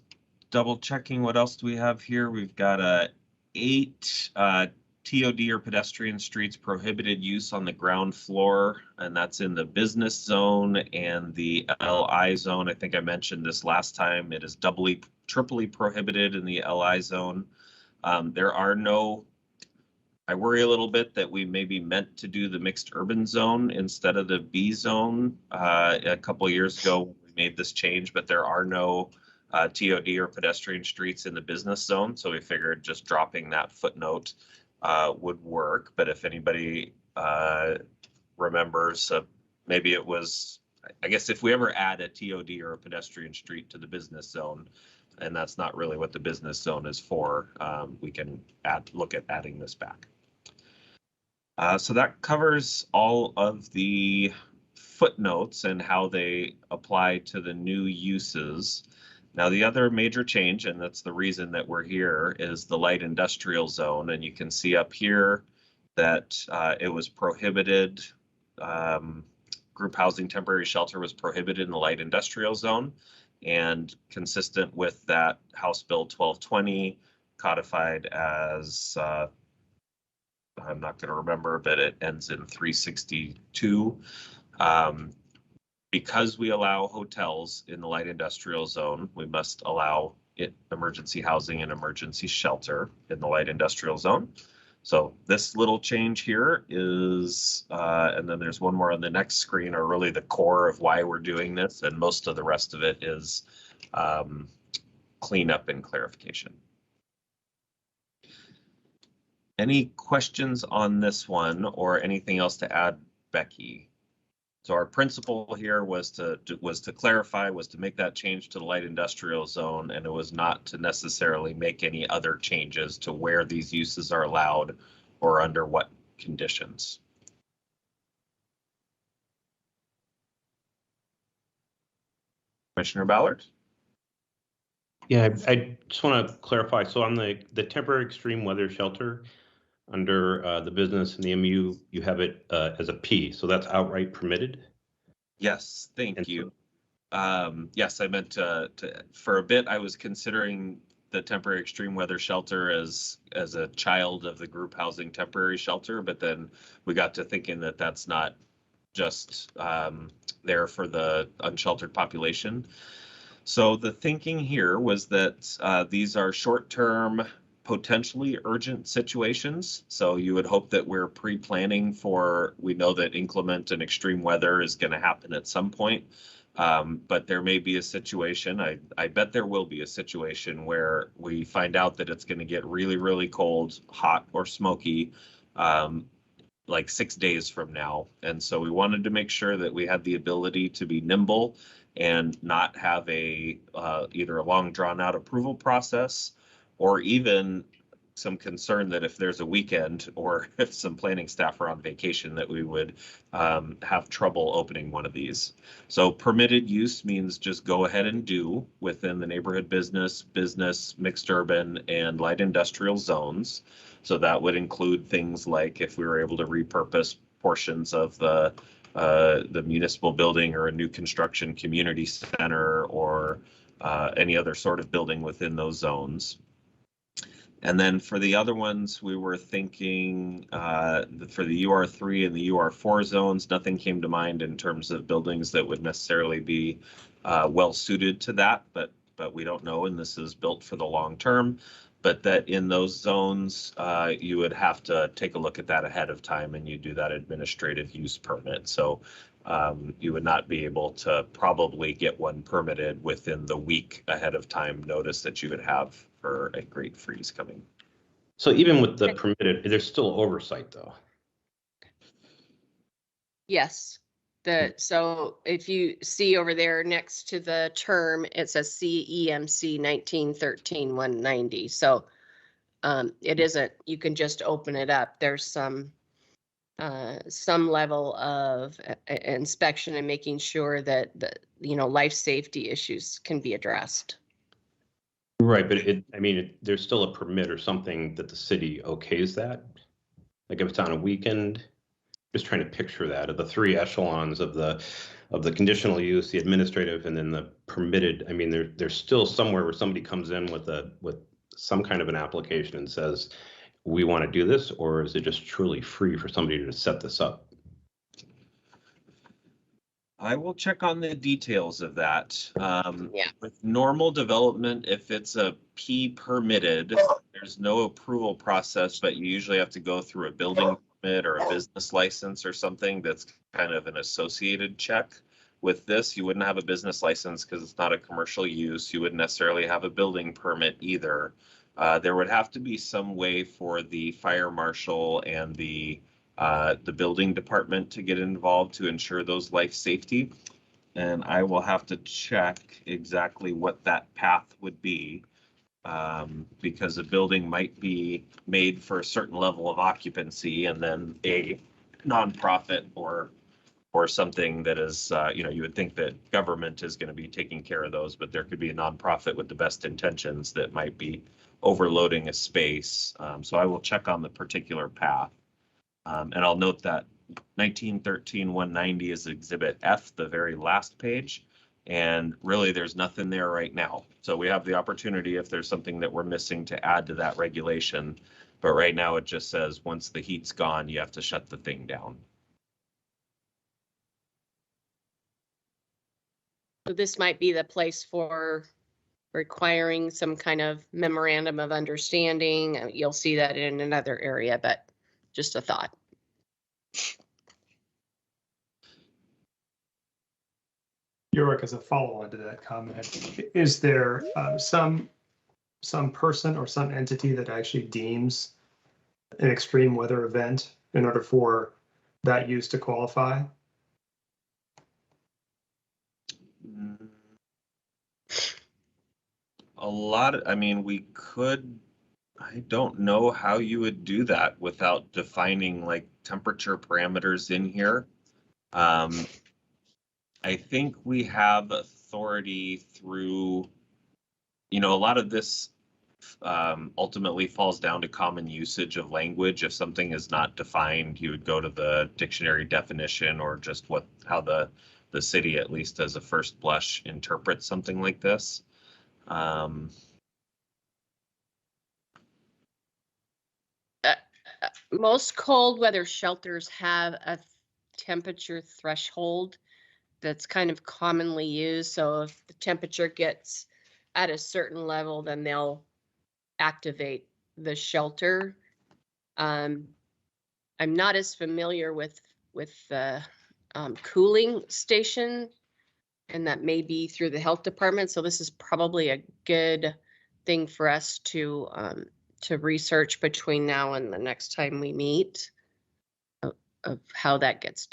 double checking, what else do we have here? We've got 8 TOD or pedestrian streets prohibited use on the ground floor, and that's in the business zone and the LI zone. I think I mentioned this last time. It is triply prohibited in the LI zone. There are no, I worry a little bit that we maybe meant to do the mixed urban zone instead of the B zone. A couple of years ago, we made this change, but there are no TOD or pedestrian streets in the business zone. So we figured just dropping that footnote would work. But if anybody remembers, maybe it was, I guess if we ever add a TOD or a pedestrian street to the business zone, and that's not really what the business zone is for, we can look at adding this back. So that covers all of the footnotes and how they apply to the new uses. Now, the other major change, and that's the reason that we're here, is the light industrial zone. And you can see up here that it was prohibited. Group housing temporary shelter was prohibited in the light industrial zone. And consistent with that, House Bill 1220, codified as, I'm not going to remember, but it ends in 362. Because we allow hotels in the light industrial zone, we must allow emergency housing and emergency shelter in the light industrial zone. So this little change here is, and then there's one more on the next screen, are really the core of why we're doing this. And most of the rest of it is cleanup and clarification. Any questions on this one or anything else to add, Becky? So our principle here was to clarify, was to make that change to the light industrial zone, and it was not to necessarily make any other changes to where these uses are allowed or under what conditions. Commissioner Ballard? Yeah, I just want to clarify. So on the temporary extreme weather shelter, under the business and the MU, you have it as a P, so that's outright permitted? Yes, thank you. Yes, I meant for a bit, I was considering the temporary extreme weather shelter as a child of the group housing temporary shelter, but then we got to thinking that that's not just there for the unsheltered population. So the thinking here was that these are short-term, potentially urgent situations. So you would hope that we're pre-planning for, we know that inclement and extreme weather is going to happen at some point. But there may be a situation, I bet there will be a situation where we find out that it's going to get really, really cold, hot, or smoky, like 6 days from now. And so we wanted to make sure that we had the ability to be nimble and not have either a long drawn out approval process, or even some concern that if there's a weekend or if some planning staff are on vacation, that we would have trouble opening one of these. So permitted use means just go ahead and do within the neighborhood business, mixed urban, and light industrial zones. So that would include things like if we were able to repurpose portions of the the municipal building or a new construction community center or any other sort of building within those zones. And then for the other ones, we were thinking for the UR3 and the UR4 zones, nothing came to mind in terms of buildings that would necessarily be well suited to that, but we don't know, and this is built for the long term. But that in those zones, you would have to take a look at that ahead of time, and you do that administrative use permit. So you would not be able to probably get one permitted within the week ahead of time notice that you would have for a great freeze coming. So even with the permitted, there's still oversight though. Yes. So if you see over there next to the term, it says CEMC 1913-190. So it isn't, you can just open it up. There's some level of inspection and making sure that life safety issues can be addressed. Right, but there's still a permit or something that the city okays that. Like if it's on a weekend, just trying to picture that of the three echelons of the conditional use, the administrative, and then the permitted. I mean, there's still somewhere where somebody comes in with some kind of an application and says, we want to do this, or is it just truly free for somebody to set this up? I will check on the details of that. Yeah. With normal development, if it's a P permitted, there's no approval process, but you usually have to go through a building permit or a business license or something that's kind of an associated check. With this, you wouldn't have a business license because it's not a commercial use. You wouldn't necessarily have a building permit either. There would have to be some way for the fire marshal and the building department to get involved to ensure those life safety. And I will have to check exactly what that path would be, because a building might be made for a certain level of occupancy, and then a nonprofit or something that is, you would think that government is going to be taking care of those, but there could be a nonprofit with the best intentions that might be overloading a space. So I will check on the particular path. And I'll note that 1913-190 is Exhibit F, the very last page. And really, there's nothing there right now. So we have the opportunity, if there's something that we're missing, to add to that regulation. But right now, it just says once the heat's gone, you have to shut the thing down. So this might be the place for requiring some kind of memorandum of understanding. You'll see that in another area, but just a thought. Yorick, as a follow-on to that comment, is there some person or some entity that actually deems an extreme weather event in order for that use to qualify? We could, I don't know how you would do that without defining like temperature parameters in here. I think we have authority through, a lot of this ultimately falls down to common usage of language. If something is not defined, you would go to the dictionary definition or just how the city, at least as a first blush, interprets something like this. Most cold weather shelters have a temperature threshold that's kind of commonly used. So if the temperature gets at a certain level, then they'll activate the shelter. I'm not as familiar with the cooling station, and that may be through the health department. So this is probably a good thing for us to research between now and the next time we meet of how that gets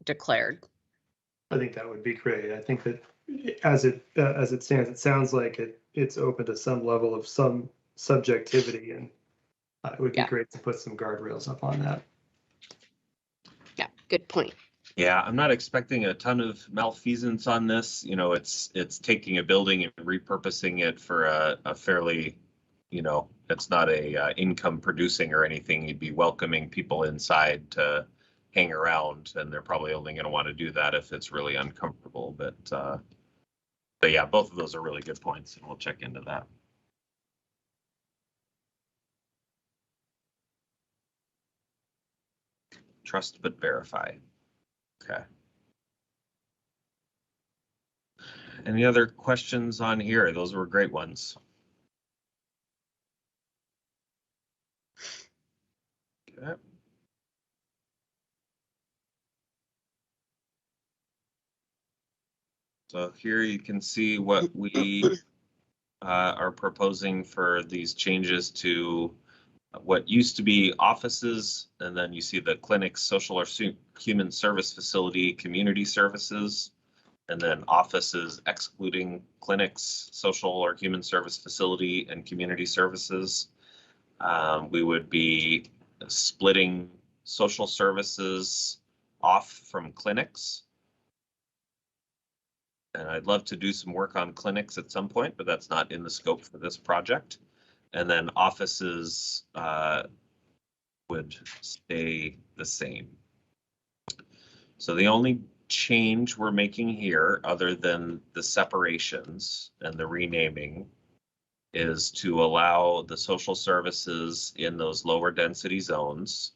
declared. I think that would be great. I think that as it stands, it sounds like it's open to some level of some subjectivity, and it would be great to put some guardrails up on that. Yeah, good point. Yeah, I'm not expecting a ton of malfeasance on this. It's taking a building and repurposing it for a fairly, it's not a income producing or anything. You'd be welcoming people inside to hang around, and they're probably only going to want to do that if it's really uncomfortable. But yeah, both of those are really good points, and we'll check into that. Trust but verify. Okay. Any other questions on here? Those were great ones. Okay. So here you can see what we are proposing for these changes to what used to be offices, and then you see the clinics, social or human service facility, community services, and then offices excluding clinics, social or human service facility, and community services. We would be splitting social services off from clinics. And I'd love to do some work on clinics at some point, but that's not in the scope for this project. And then offices would stay the same. So the only change we're making here, other than the separations and the renaming, is to allow the social services in those lower density zones.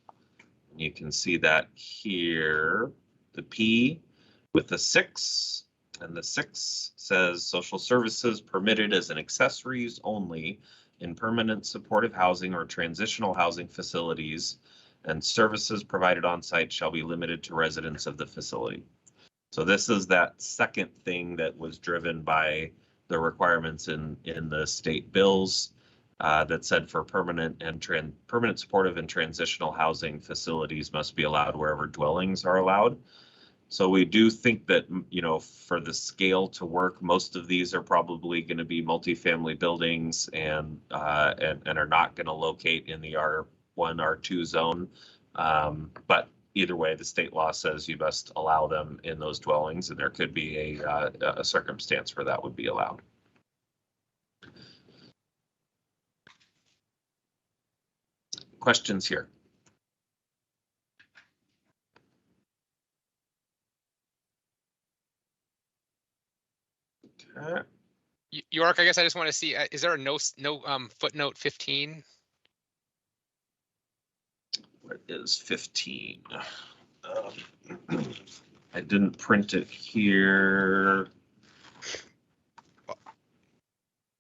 You can see that here, the P with the 6, and the 6 says social services permitted as an accessories only in permanent supportive housing or transitional housing facilities, and services provided on site shall be limited to residents of the facility. So this is that second thing that was driven by the requirements in the state bills that said for permanent supportive and transitional housing facilities must be allowed wherever dwellings are allowed. So we do think that, you know, for the scale to work, most of these are probably going to be multifamily buildings and are not going to locate in the R1, R2 zone. But either way, the state law says you must allow them in those dwellings, and there could be a circumstance where that would be allowed. Questions here? Okay. York, I guess I just want to see, is there a no footnote 15? What is 15? I didn't print it here.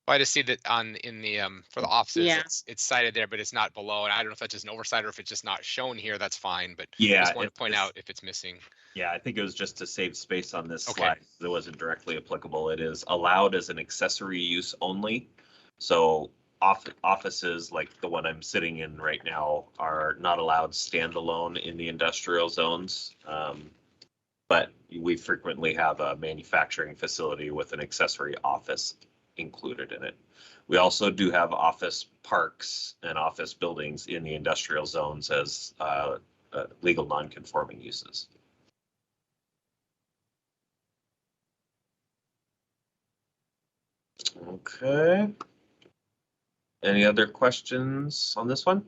I just see that in the for the offices, Yeah. it's cited there, but it's not below. And I don't know if that's just an oversight or if it's just not shown here. That's fine. But Yeah, I just want to point out if it's missing. Yeah, I think it was just to save space on this Okay. slide. It wasn't directly applicable. It is allowed as an accessory use only. So offices like the one I'm sitting in right now are not allowed standalone in the industrial zones. But we frequently have a manufacturing facility with an accessory office included in it. We also do have office parks and office buildings in the industrial zones as legal non-conforming uses. Okay. Any other questions on this one?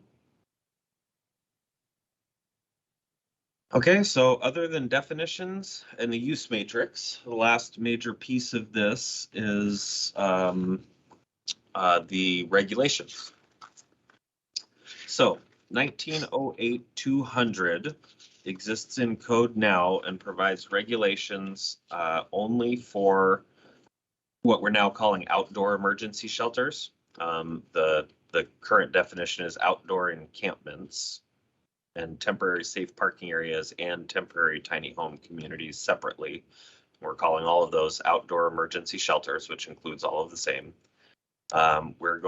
Okay, so other than definitions and the use matrix, the last major piece of this is the regulations. So 1908-200 exists in code now and provides regulations only for what we're now calling outdoor emergency shelters. The current definition is outdoor encampments and temporary safe parking areas and temporary tiny home communities separately. We're calling all of those outdoor emergency shelters, which includes all of the same. We're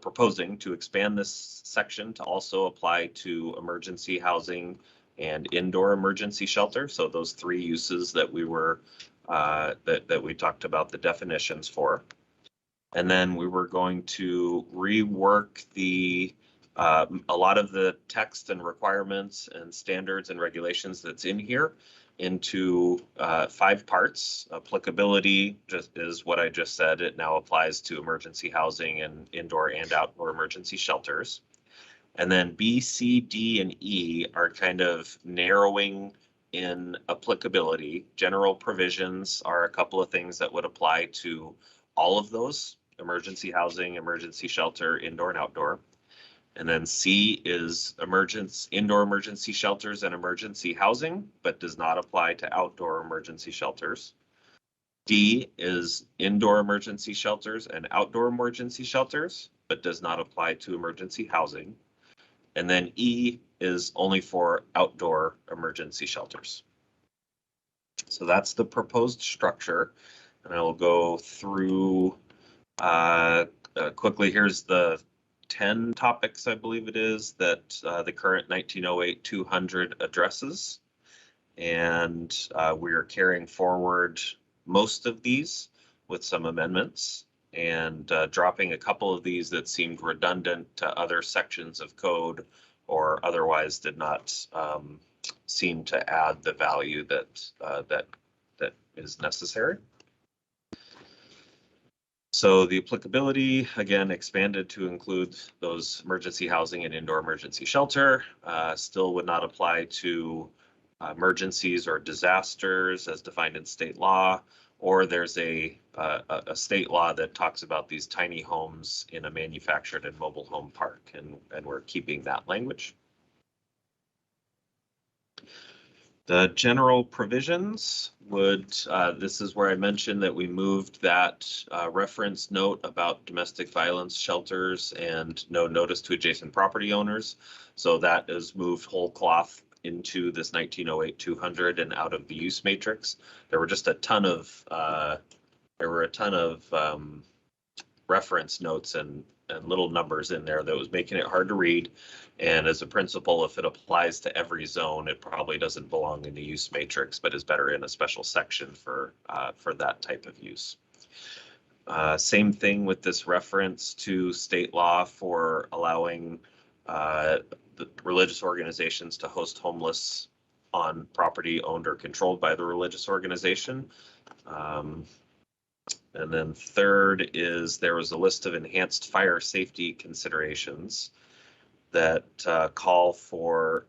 proposing to expand this section to also apply to emergency housing and indoor emergency shelter. So those three uses that we were that we talked about the definitions for. And then we were going to rework a lot of the text and requirements and standards and regulations that's in here into 5 parts. Applicability just is what I just said. It now applies to emergency housing and indoor and outdoor emergency shelters. And then B, C, D, and E are kind of narrowing in applicability. General provisions are a couple of things that would apply to all of those: emergency housing, emergency shelter, indoor and outdoor. And then C is indoor emergency shelters and emergency housing, but does not apply to outdoor emergency shelters. D is indoor emergency shelters and outdoor emergency shelters, but does not apply to emergency housing. And then E is only for outdoor emergency shelters. So that's the proposed structure. And I will go through quickly. Here's the 10 topics, I believe it is, that the current 1908-200 addresses. And we're carrying forward most of these with some amendments and dropping a couple of these that seemed redundant to other sections of code or otherwise did not seem to add the value that is necessary. So the applicability, again, expanded to include those emergency housing and indoor emergency shelter, still would not apply to emergencies or disasters as defined in state law, or there's a state law that talks about these tiny homes in a manufactured and mobile home park, and we're keeping that language. The general provisions would, this is where I mentioned that we moved that reference note about domestic violence shelters and no notice to adjacent property owners. So that is moved whole cloth into this 1908-200 and out of the use matrix. There were just a ton of reference notes and little numbers in there that was making it hard to read. And as a principle, if it applies to every zone, it probably doesn't belong in the use matrix, but is better in a special section for that type of use. Same thing with this reference to state law for allowing the religious organizations to host homeless on property owned or controlled by the religious organization. And then third is there was a list of enhanced fire safety considerations that call for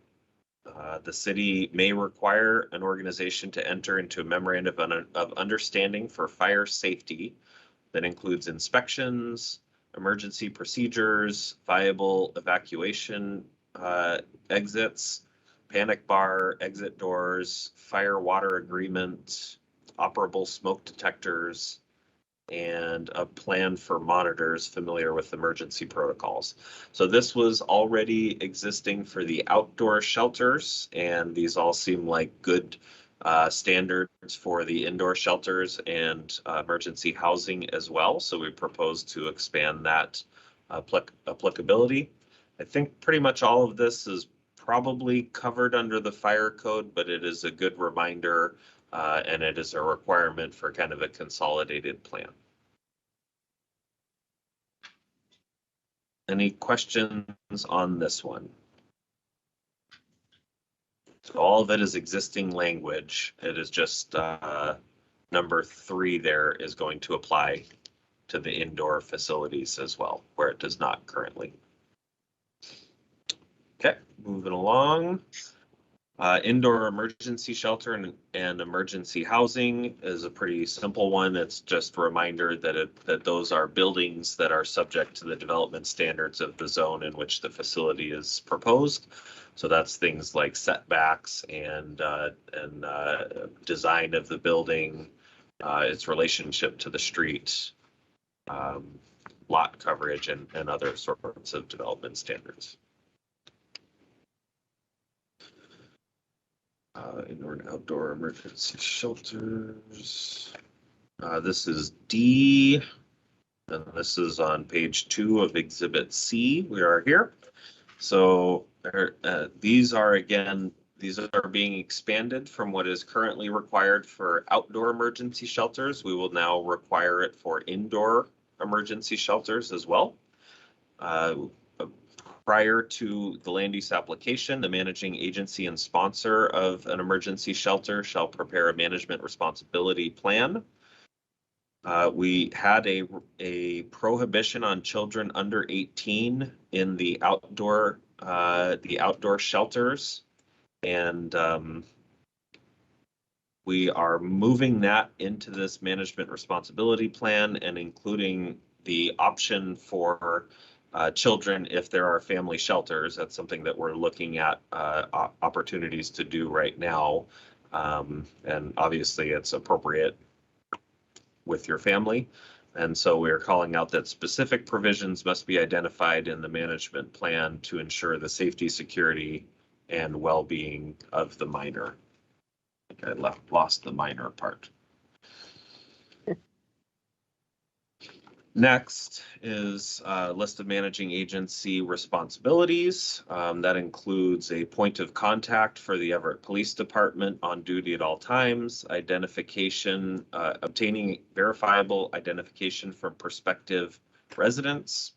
the city may require an organization to enter into a memorandum of understanding for fire safety that includes inspections, emergency procedures, viable evacuation exits, panic bar, exit doors, fire water agreement, operable smoke detectors, and a plan for monitors familiar with emergency protocols. So this was already existing for the outdoor shelters, and these all seem like good standards for the indoor shelters and emergency housing as well. So we propose to expand that applicability. I think pretty much all of this is probably covered under the fire code, but it is a good reminder and it is a requirement for kind of a consolidated plan. Any questions on this one? So all of it is existing language. It is just number 3 there is going to apply to the indoor facilities as well, where it does not currently. Okay, moving along. Indoor emergency shelter and emergency housing is a pretty simple one. It's just a reminder that those are buildings that are subject to the development standards of the zone in which the facility is proposed. So that's things like setbacks and design of the building, its relationship to the street, lot coverage, and other sorts of development standards. Indoor and outdoor emergency shelters. This is D, and this is on page 2 of Exhibit C. We are here. So these are being expanded from what is currently required for outdoor emergency shelters. We will now require it for indoor emergency shelters as well. Prior to the land use application, the managing agency and sponsor of an emergency shelter shall prepare a management responsibility plan. We had a prohibition on children under 18 in the outdoor the outdoor shelters, and we are moving that into this management responsibility plan and including the option for children if there are family shelters. That's something that we're looking at opportunities to do right now. And obviously it's appropriate with your family. And so we're calling out that specific provisions must be identified in the management plan to ensure the safety, security, and well-being of the minor. I lost the minor part. Next is a list of managing agency responsibilities. That includes a point of contact for the Everett Police Department on duty at all times, identification, obtaining verifiable identification from prospective residents,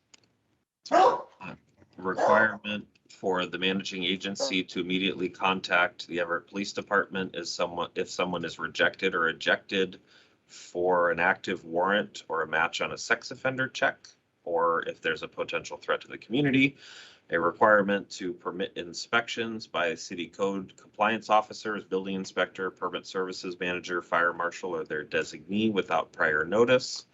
requirement for the managing agency to immediately contact the Everett Police Department if someone is rejected or ejected for an active warrant or a match on a sex offender check, or if there's a potential threat to the community. A requirement to permit inspections by city code compliance officers, building inspector, permit services manager, fire marshal, or their designee without prior notice.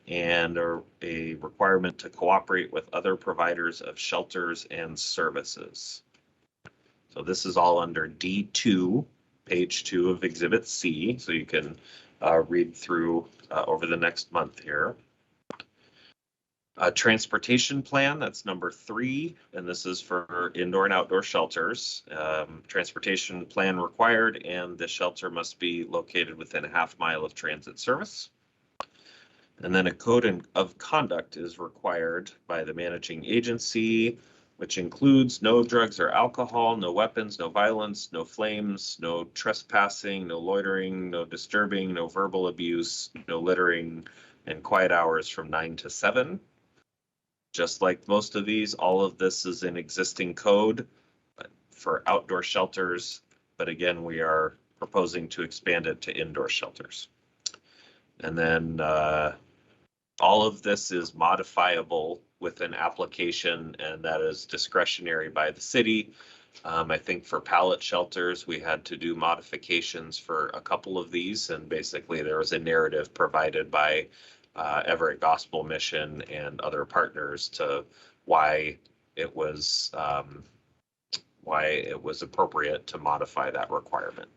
And a requirement to cooperate with other providers of shelters and services. So this is all under D2, page 2 of Exhibit C. So you can read through over the next month here. A transportation plan, that's number 3, and this is for indoor and outdoor shelters. Transportation plan required, and the shelter must be located within a half mile of transit service. And then a code of conduct is required by the managing agency, which includes no drugs or alcohol, no weapons, no violence, no flames, no trespassing, no loitering, no disturbing, no verbal abuse, no littering, and quiet hours from 9 to 7. Just like most of these, all of this is in existing code for outdoor shelters, but again, we are proposing to expand it to indoor shelters. And then all of this is modifiable with an application, and that is discretionary by the city. I think for pallet shelters, we had to do modifications for a couple of these, and basically there was a narrative provided by Everett Gospel Mission and other partners to why it was appropriate to modify that requirement.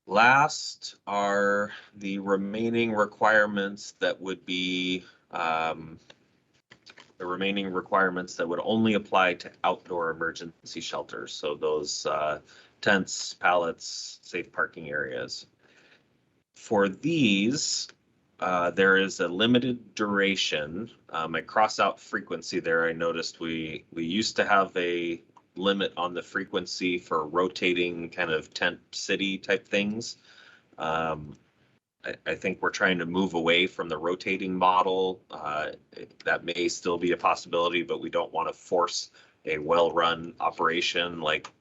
Last are the remaining requirements that would be only apply to outdoor emergency shelters. So those tents, pallets, safe parking areas. For these, there is a limited duration. I cross out frequency there. I noticed we used to have a limit on the frequency for rotating kind of tent city type things. I think we're trying to move away from the rotating model. That may still be a possibility, but we don't want to force a well-run operation like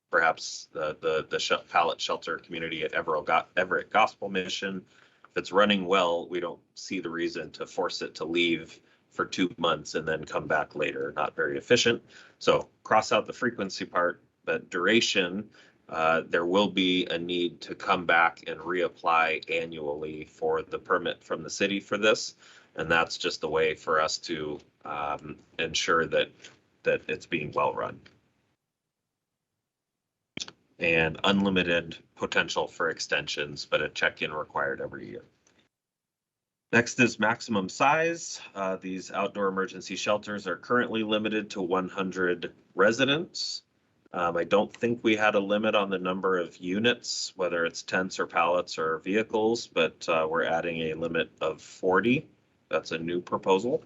perhaps the pallet shelter community at Everett Gospel Mission. If it's running well, we don't see the reason to force it to leave for 2 months and then come back later. Not very efficient. So cross out the frequency part, but duration, there will be a need to come back and reapply annually for the permit from the city for this. And that's just a way for us to ensure that it's being well run. And unlimited potential for extensions, but a check-in required every year. Next is maximum size. These outdoor emergency shelters are currently limited to 100 residents. I don't think we had a limit on the number of units, whether it's tents or pallets or vehicles, but we're adding a limit of 40. That's a new proposal.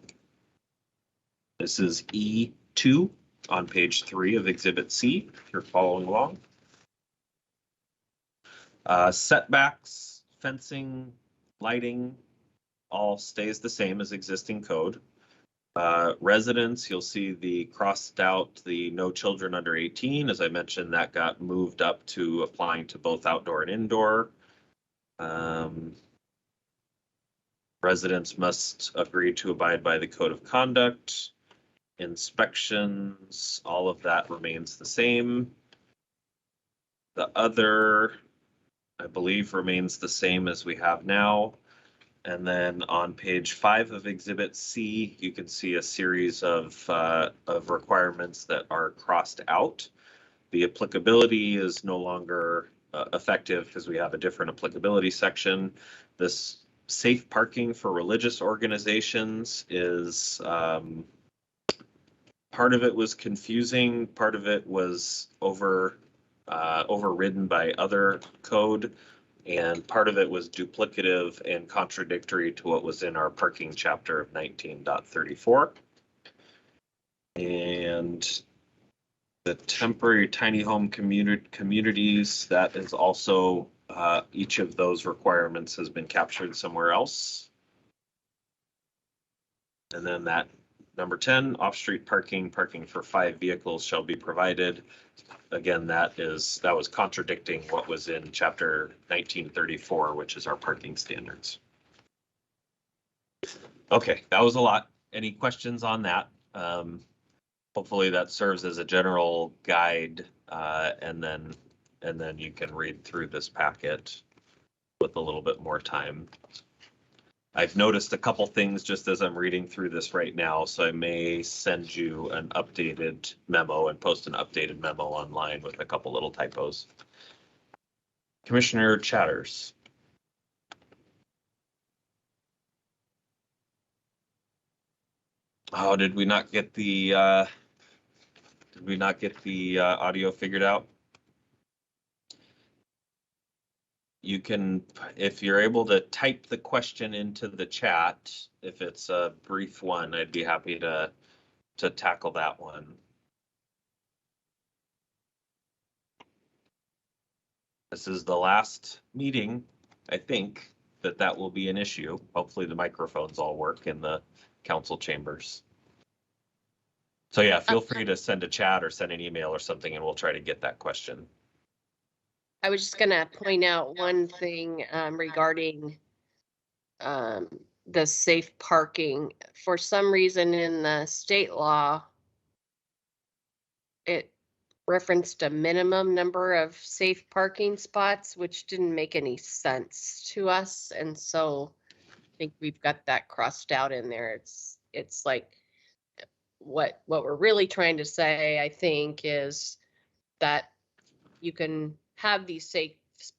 This is E2 on page 3 of Exhibit C, if you're following along. Setbacks, fencing, lighting, all stays the same as existing code. Residents, you'll see the crossed out the no children under 18. As I mentioned, that got moved up to applying to both outdoor and indoor. Residents must agree to abide by the code of conduct. Inspections, all of that remains the same. The other, I believe, remains the same as we have now. And then on page 5 of Exhibit C, you can see a series of requirements that are crossed out. The applicability is no longer effective because we have a different applicability section. This safe parking for religious organizations is part of it was confusing, part of it was overridden by other code, and part of it was duplicative and contradictory to what was in our parking chapter of 19.34. And the temporary tiny home communities, that is also each of those requirements has been captured somewhere else. And then that number 10, off-street parking for 5 vehicles shall be provided. Again, that was contradicting what was in chapter 1934, which is our parking standards. Okay, that was a lot. Any questions on that? Hopefully that serves as a general guide, and then you can read through this packet with a little bit more time. I've noticed a couple things just as I'm reading through this right now, so I may send you an updated memo and post an updated memo online with a couple little typos. Commissioner Chatters. Oh, did we not get the audio figured out? You can, if you're able to type the question into the chat, if it's a brief one, I'd be happy to tackle that one. This is the last meeting, I think, that will be an issue. Hopefully the microphones all work in the council chambers. So yeah, feel free to send a chat or send an email or something, and we'll try to get that question. I was just gonna point out one thing regarding the safe parking. For some reason in the state law, it referenced a minimum number of safe parking spots, which didn't make any sense to us. And so I think we've got that crossed out in there. It's like what we're really trying to say, I think, is that you can have these safe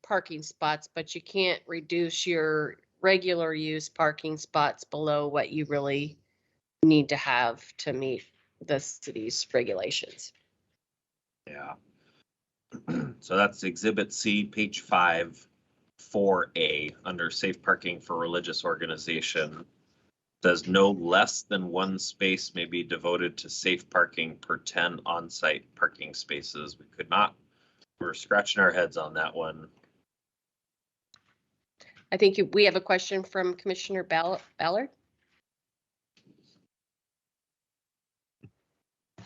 parking spots, but you can't reduce your regular use parking spots below what you really need to have to meet the city's regulations. Yeah. So that's Exhibit C, page 5, 4A, under safe parking for religious organization. Says no less than 1 space may be devoted to safe parking per 10 on-site parking spaces. We could not. We're scratching our heads on that one. I think we have a question from Commissioner Ballard.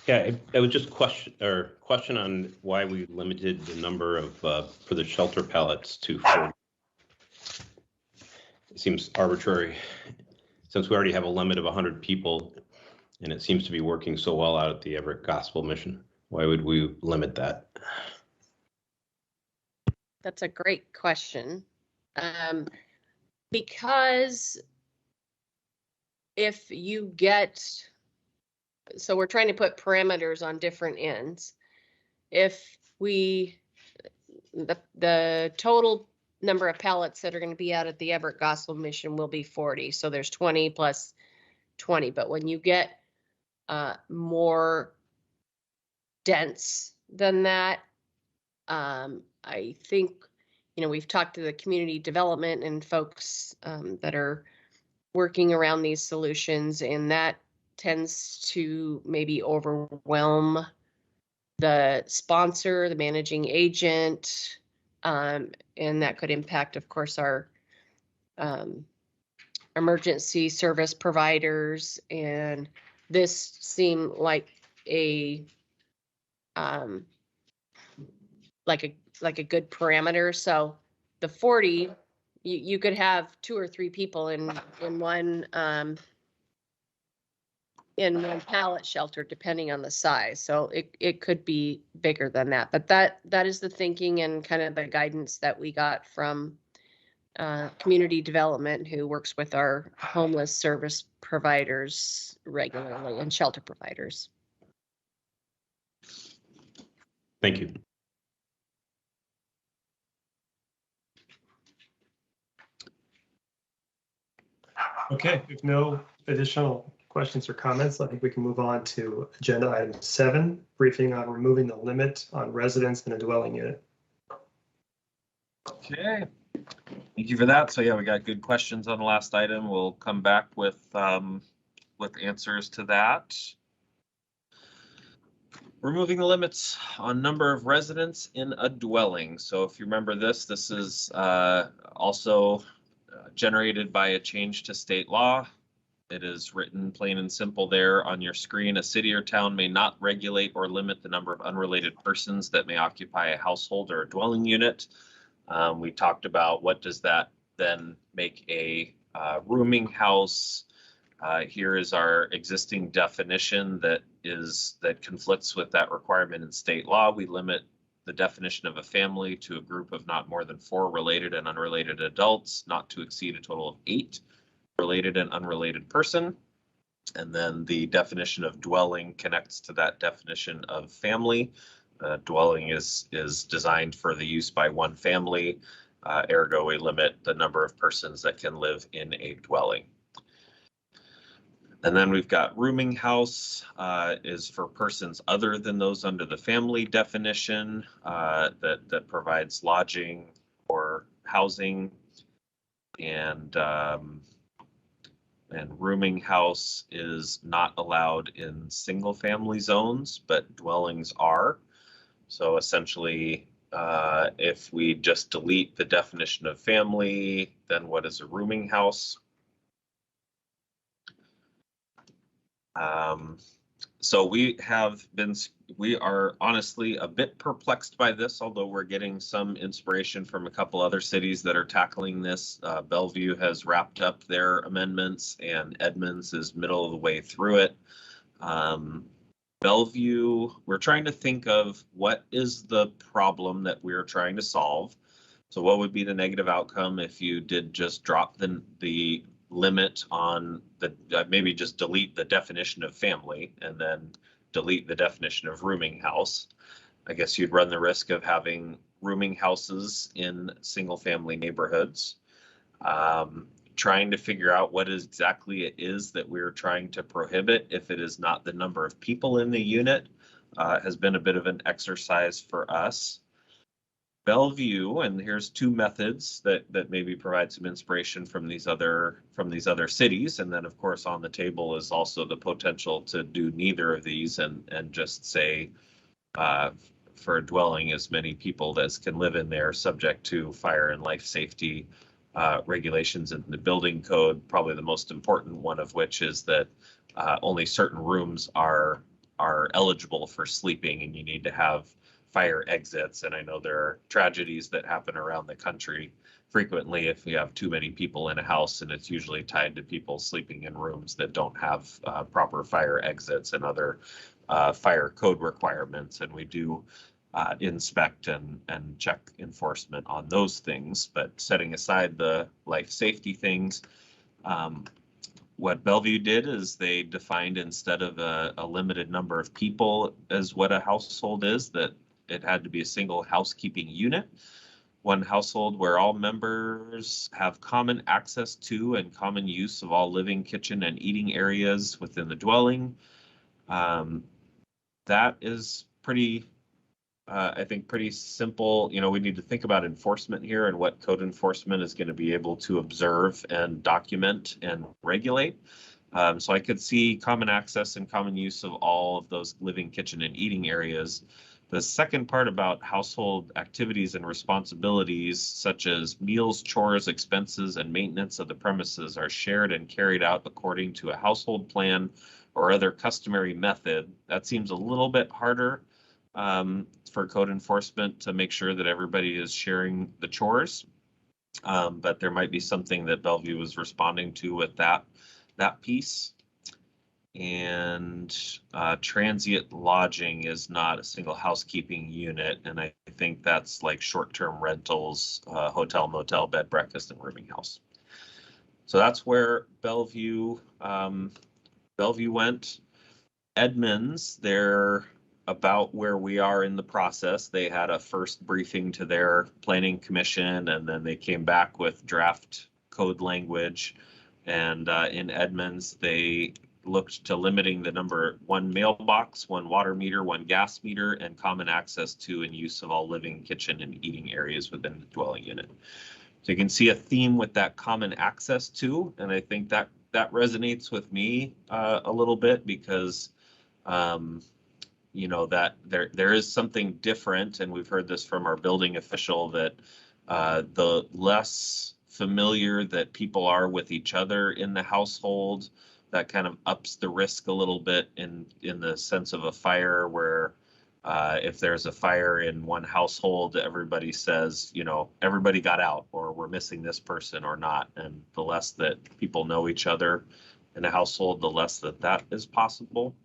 Yeah, I would just question on why we limited the number of for the shelter pallets to 40. It seems arbitrary since we already have a limit of 100 people, and it seems to be working so well out at the Everett Gospel Mission. Why would we limit that? That's a great question. Because if you get, so we're trying to put parameters on different ends. If the total number of pallets that are going to be out at the Everett Gospel Mission will be 40. So there's 20 plus 20. But when you get more dense than that, I think, we've talked to the community development and folks that are working around these solutions, and that tends to maybe overwhelm the sponsor, the managing agent, and that could impact, of course, our emergency service providers. And this seemed like a good parameter. So the 40, you could have 2 or 3 people in one pallet shelter, depending on the size. So it could be bigger than that. But that is the thinking and kind of the guidance that we got from community development, who works with our homeless service providers regularly and shelter providers. Thank you. Okay, if no additional questions or comments, I think we can move on to agenda item 7, briefing on removing the limit on residents in a dwelling unit. Okay, thank you for that. So yeah, we got good questions on the last item. We'll come back with answers to that. Removing the limits on number of residents in a dwelling. So if you remember this is also generated by a change to state law. It is written plain and simple there on your screen. A city or town may not regulate or limit the number of unrelated persons that may occupy a household or a dwelling unit. We talked about what does that then make a rooming house. Here is our existing definition that conflicts with that requirement in state law. We limit the definition of a family to a group of not more than 4 related and unrelated adults, not to exceed a total of 8 related and unrelated person. And then the definition of dwelling connects to that definition of family. Dwelling is designed for the use by one family, ergo we limit the number of persons that can live in a dwelling. And then we've got rooming house is for persons other than those under the family definition that provides lodging or housing. And rooming house is not allowed in single family zones, but dwellings are. So essentially, if we just delete the definition of family, then what is a rooming house? So we are honestly a bit perplexed by this, although we're getting some inspiration from a couple other cities that are tackling this. Bellevue has wrapped up their amendments and Edmonds is middle of the way through it. Bellevue, we're trying to think of what is the problem that we're trying to solve. So what would be the negative outcome if you did just drop the limit on the, maybe just delete the definition of family and then delete the definition of rooming house? I guess you'd run the risk of having rooming houses in single family neighborhoods. Trying to figure out what exactly it is that we're trying to prohibit if it is not the number of people in the unit has been a bit of an exercise for us. Bellevue, and here's 2 methods that maybe provide some inspiration from these other cities, and then of course on the table is also the potential to do neither of these and just say for a dwelling as many people as can live in there, subject to fire and life safety regulations in the building code. Probably the most important one of which is that only certain rooms are eligible for sleeping, and you need to have fire exits. And I know there are tragedies that happen around the country frequently if you have too many people in a house, and it's usually tied to people sleeping in rooms that don't have proper fire exits and other fire code requirements. And we do inspect and check enforcement on those things. But setting aside the life safety things, what Bellevue did is they defined, instead of a limited number of people as what a household is, that it had to be a single housekeeping unit, one household where all members have common access to and common use of all living, kitchen, and eating areas within the dwelling. That is pretty, I think, pretty simple. You know, we need to think about enforcement here and what code enforcement is going to be able to observe and document and regulate. So I could see common access and common use of all of those living, kitchen, and eating areas. The second part about household activities and responsibilities, such as meals, chores, expenses, and maintenance of the premises, are shared and carried out according to a household plan or other customary method. That seems a little bit harder for code enforcement to make sure that everybody is sharing the chores. But there might be something that Bellevue was responding to with that piece. And transient lodging is not a single housekeeping unit, and I think that's like short-term rentals, hotel, motel, bed, breakfast, and rooming house. So that's where Bellevue went. Edmonds, they're about where we are in the process. They had a first briefing to their planning commission, and then they came back with draft code language. And in Edmonds, they looked to limiting the number: 1 mailbox, 1 water meter, 1 gas meter, and common access to and use of all living, kitchen, and eating areas within the dwelling unit. So you can see a theme with that common access to, and I think that resonates with me a little bit, because you know, that there is something different, and we've heard this from our building official, that the less familiar that people are with each other in the household, that kind of ups the risk a little bit in the sense of a fire, where if there's a fire in one household, everybody says, you know, everybody got out, or we're missing this person or not. And the less that people know each other in a household, the less that is possible.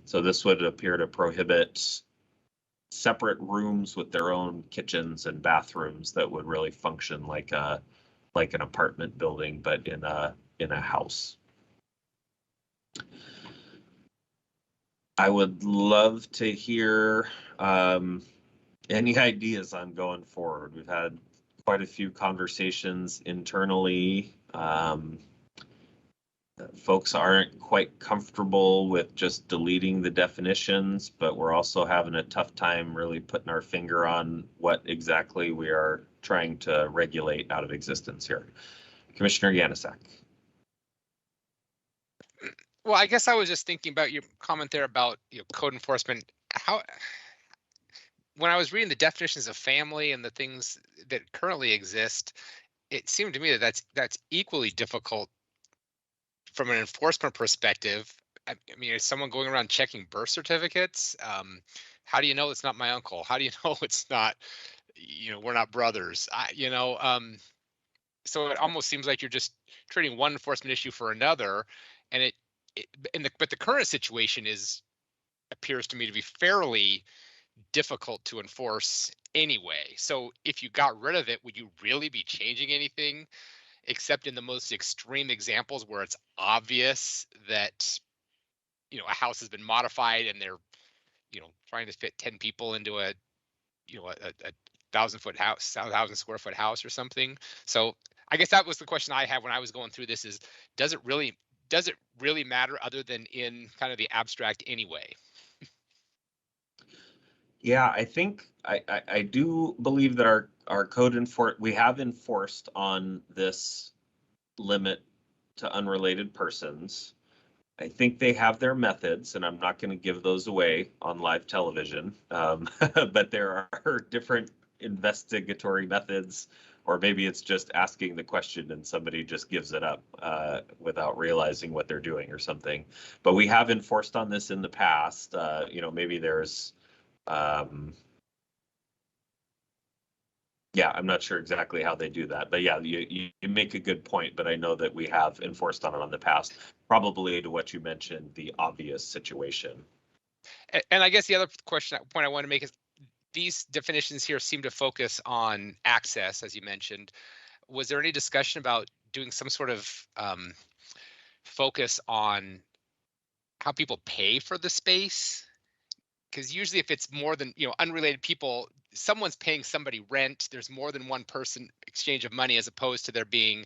So this would appear to prohibit separate rooms with their own kitchens and bathrooms that would really function like an apartment building, but in a house. I would love to hear any ideas on going forward. We've had quite a few conversations internally. Folks aren't quite comfortable with just deleting the definitions, but we're also having a tough time really putting our finger on what exactly we are trying to regulate out of existence here. Commissioner Yanisek. Well, I guess I was just thinking about your comment there about, you know, code enforcement. When I was reading the definitions of family and the things that currently exist, it seemed to me that that's equally difficult from an enforcement perspective. I mean, is someone going around checking birth certificates? How do you know it's not my uncle? How do you know it's not, you know, we're not brothers? So it almost seems like you're just treating one enforcement issue for another, and but the current situation appears to me to be fairly difficult to enforce anyway. So if you got rid of it, would you really be changing anything, except in the most extreme examples where it's obvious that, you know, a house has been modified and they're, you know, trying to fit 10 people into a 1,000 square foot house or something. So I guess that was the question I had when I was going through this: is does it really matter, other than in kind of the abstract anyway? Yeah, I think I do believe that our code we have enforced on this limit to unrelated persons. I think they have their methods, and I'm not going to give those away on live television. But there are different investigatory methods, or maybe it's just asking the question and somebody just gives it up without realizing what they're doing or something. But we have enforced on this in the past. You know, maybe there's yeah, I'm not sure exactly how they do that, but yeah, you make a good point. But I know that we have enforced on it in the past, probably to what you mentioned, the obvious situation. And I guess the other point I want to make is these definitions here seem to focus on access, as you mentioned. Was there any discussion about doing some sort of focus on how people pay for the space? Because usually if it's more than, you know, unrelated people, someone's paying somebody rent. There's more than one person exchange of money, as opposed to there being,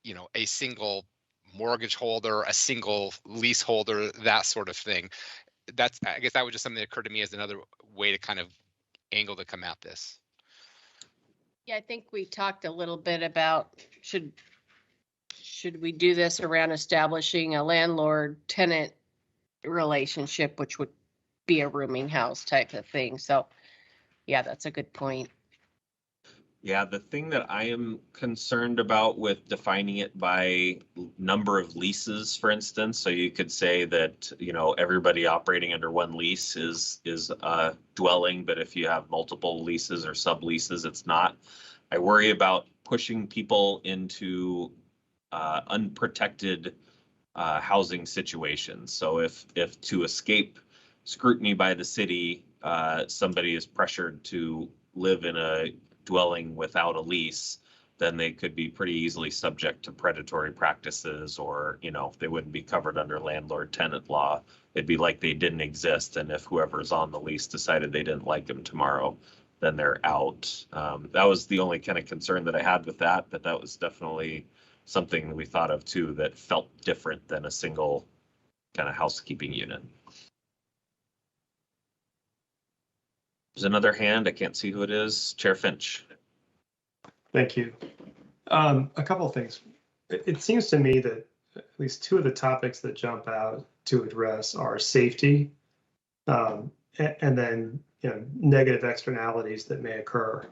you know, a single mortgage holder, a single lease holder, that sort of thing. I guess that was just something that occurred to me as another way to kind of angle to come at this. Yeah, I think we talked a little bit about should we do this around establishing a landlord-tenant relationship, which would be a rooming house type of thing. So yeah, that's a good point. Yeah, the thing that I am concerned about with defining it by number of leases, for instance, so you could say that, you know, everybody operating under one lease is a dwelling, but if you have multiple leases or subleases, it's not. I worry about pushing people into unprotected housing situations. So if to escape scrutiny by the city, somebody is pressured to live in a dwelling without a lease, then they could be pretty easily subject to predatory practices, or, you know, they wouldn't be covered under landlord-tenant law. It'd be like they didn't exist, and if whoever's on the lease decided they didn't like them tomorrow, then they're out. That was the only kind of concern that I had with that, but that was definitely something that we thought of too that felt different than a single kind of housekeeping unit. There's another hand. I can't see who it is. Chair Finch. Thank you. A couple of things. It seems to me that at least two of the topics that jump out to address are safety, and then, you know, negative externalities that may occur.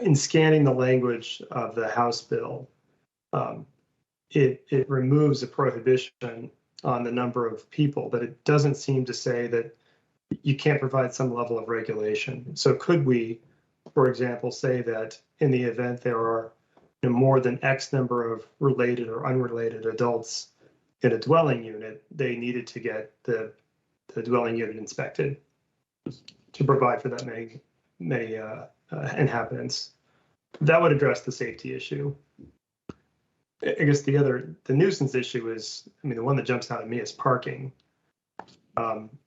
In scanning the language of the House bill, it removes a prohibition on the number of people, but it doesn't seem to say that you can't provide some level of regulation. So could we, for example, say that in the event there are, you know, more than X number of related or unrelated adults in a dwelling unit, they needed to get the dwelling unit inspected to provide for that many inhabitants? That would address the safety issue. I guess the nuisance issue is, I mean, the one that jumps out at me is parking.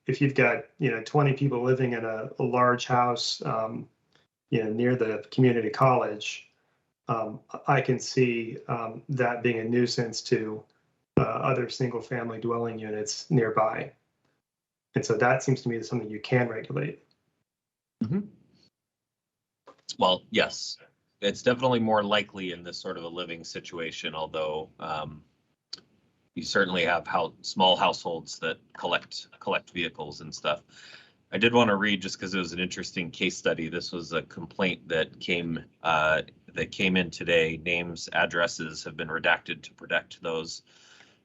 If you've got, you know, 20 people living in a large house, you know, near the community college, I can see that being a nuisance to other single family dwelling units nearby. And so that seems to me something you can regulate. Mm-hmm. Well, yes, it's definitely more likely in this sort of a living situation, although you certainly have small households that collect vehicles and stuff. I did want to read, just because it was an interesting case study. This was a complaint that came in today. Names, addresses have been redacted to protect those.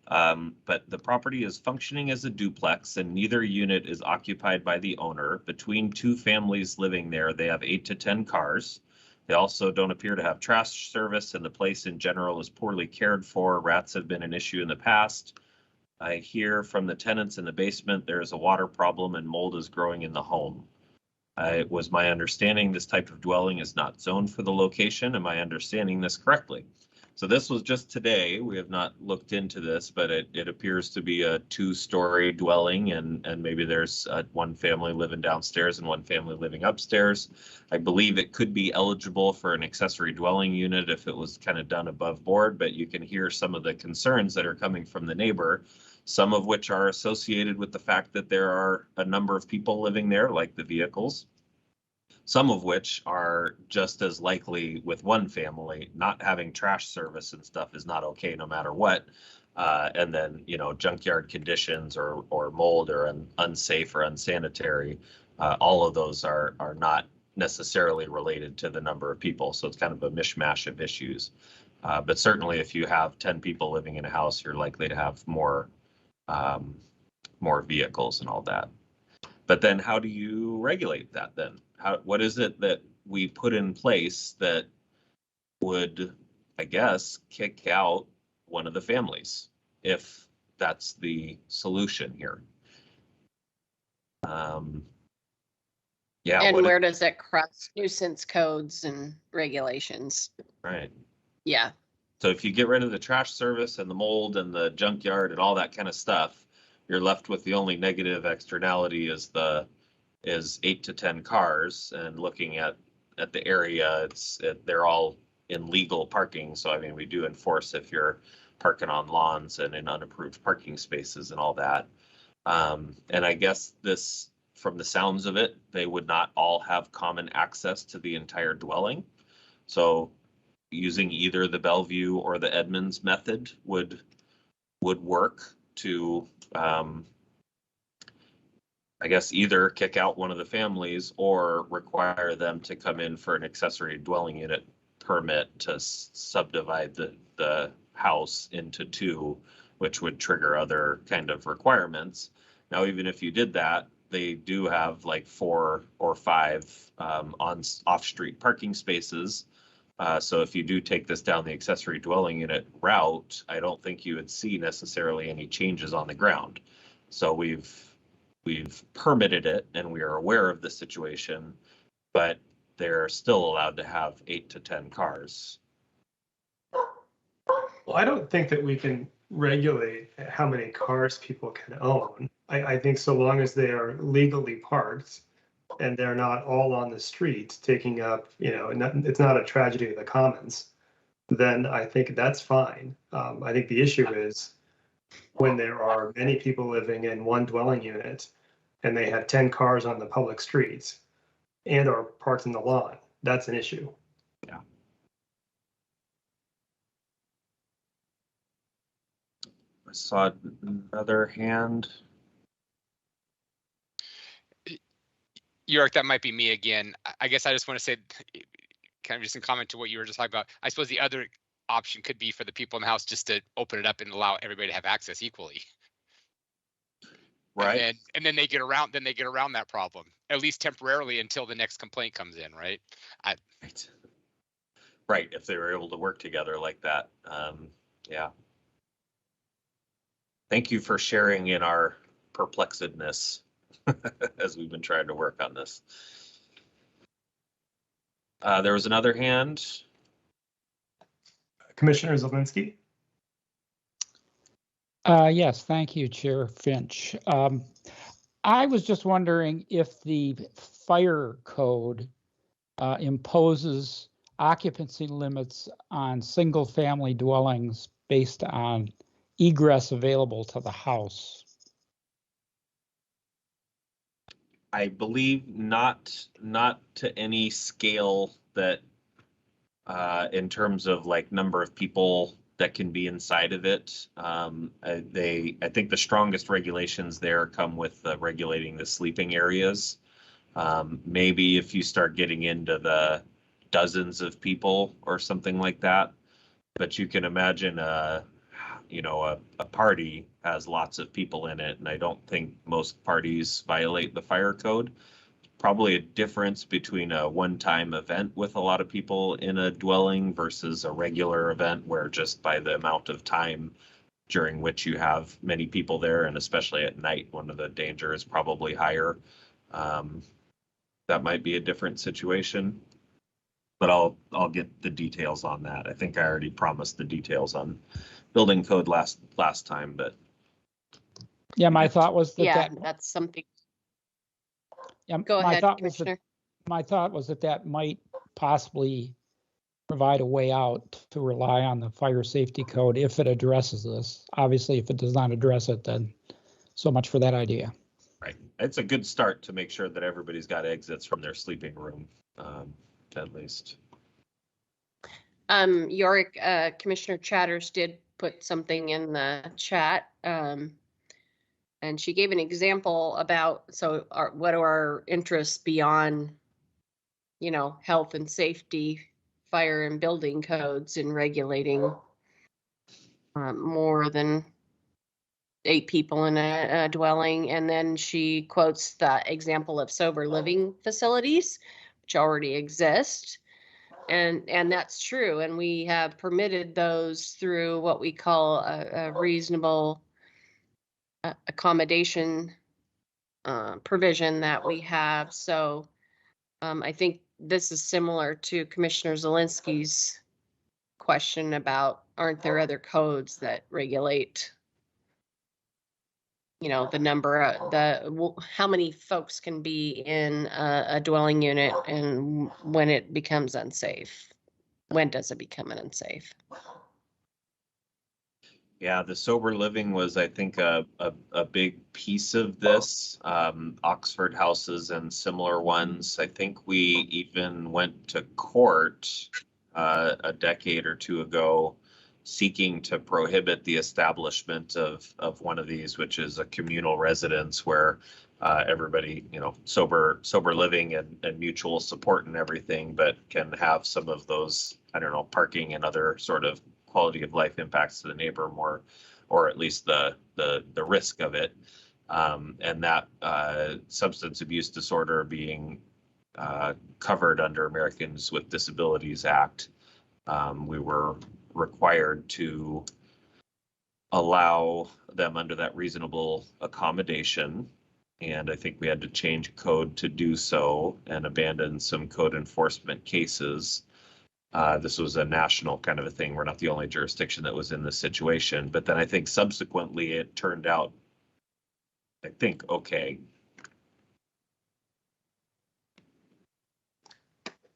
But the property is functioning as a duplex, and neither unit is occupied by the owner. Between two families living there, they have 8 to 10 cars. They also don't appear to have trash service, and the place in general is poorly cared for. Rats have been an issue in the past. I hear from the tenants in the basement there is a water problem and mold is growing in the home. It was my understanding this type of dwelling is not zoned for the location. Am I understanding this correctly? So this was just today. We have not looked into this, but it appears to be a 2-story dwelling, and maybe there's one family living downstairs and one family living upstairs. I believe it could be eligible for an accessory dwelling unit if it was kind of done above board, but you can hear some of the concerns that are coming from the neighbor, some of which are associated with the fact that there are a number of people living there, like the vehicles. Some of which are just as likely with one family. Not having trash service and stuff is not okay no matter what. And then, you know, junkyard conditions or mold or unsafe or unsanitary, all of those are not necessarily related to the number of people. So it's kind of a mishmash of issues. But certainly if you have 10 people living in a house, you're likely to have more vehicles and all that. But then how do you regulate that then? What is it that we put in place that would, I guess, kick out one of the families, if that's the solution here? Yeah. And where does it cross nuisance codes and regulations? Right. Yeah. So if you get rid of the trash service and the mold and the junkyard and all that kind of stuff, you're left with the only negative externality is 8 to 10 cars. And looking at the area, they're all in legal parking. So I mean, we do enforce if you're parking on lawns and in unapproved parking spaces and all that. And I guess this, from the sounds of it, they would not all have common access to the entire dwelling. So using either the Bellevue or the Edmonds method would work to, I guess, either kick out one of the families or require them to come in for an accessory dwelling unit permit to subdivide the house into 2, which would trigger other kind of requirements. Now, even if you did that, they do have like 4 or 5 on off-street parking spaces. So if you do take this down the accessory dwelling unit route, I don't think you would see necessarily any changes on the ground. So we've permitted it and we are aware of the situation, but they're still allowed to have 8 to 10 cars. Well, I don't think that we can regulate how many cars people can own. I think so long as they are legally parked and they're not all on the street taking up, it's not a tragedy of the commons, then I think that's fine. I think the issue is when there are many people living in one dwelling unit and they have 10 cars on the public streets and are parked in the lawn, that's an issue. Yeah. I saw another hand. York, that might be me again. I guess I just want to say, kind of just in comment to what you were just talking about, I suppose the other option could be for the people in the house just to open it up and allow everybody to have access equally. Right. And then they get around that problem, at least temporarily until the next complaint comes in, right? Right. If they were able to work together like that. Yeah. Thank you for sharing in our perplexedness as we've been trying to work on this. There was another hand. Commissioner Zelinski. Yes, thank you, Chair Finch. I was just wondering if the fire code imposes occupancy limits on single-family dwellings based on egress available to the house. I believe not to any scale that in terms of like number of people that can be inside of it. I think the strongest regulations there come with regulating the sleeping areas. Maybe if you start getting into the dozens of people or something like that, but you can imagine a party has lots of people in it, and I don't think most parties violate the fire code. Probably a difference between a one-time event with a lot of people in a dwelling versus a regular event where just by the amount of time during which you have many people there, and especially at night, one of the danger is probably higher. That might be a different situation, but I'll get the details on that. I think I already promised the details on building code last time, but yeah, my thought was that that's something. Yeah, Go ahead, Commissioner. My thought was that might possibly provide a way out to rely on the fire safety code if it addresses this. Obviously, if it does not address it, then so much for that idea. Right. It's a good start to make sure that everybody's got exits from their sleeping room, at least. Yorick, Commissioner Chatters did put something in the chat. And she gave an example about, what are our interests beyond, health and safety, fire and building codes and regulating more than 8 people in a dwelling. And then she quotes the example of sober living facilities, which already exist. And that's true. And we have permitted those through what we call a reasonable accommodation provision that we have. So I think this is similar to Commissioner Zelinski's question about, aren't there other codes that regulate, the number, how many folks can be in a dwelling unit and when it becomes unsafe? When does it become unsafe? Yeah, the sober living was, I think, a big piece of this. Oxford houses and similar ones. I think we even went to court a decade or two ago seeking to prohibit the establishment of one of these, which is a communal residence where everybody, sober living and mutual support and everything, but can have some of those, parking and other sort of quality of life impacts to the neighbor more, or at least the risk of it. and that substance abuse disorder being covered under Americans with Disabilities Act, we were required to allow them under that reasonable accommodation. And I think we had to change code to do so and abandon some code enforcement cases. This was a national kind of a thing. We're not the only jurisdiction that was in this situation. But then I think subsequently it turned out, I think, okay.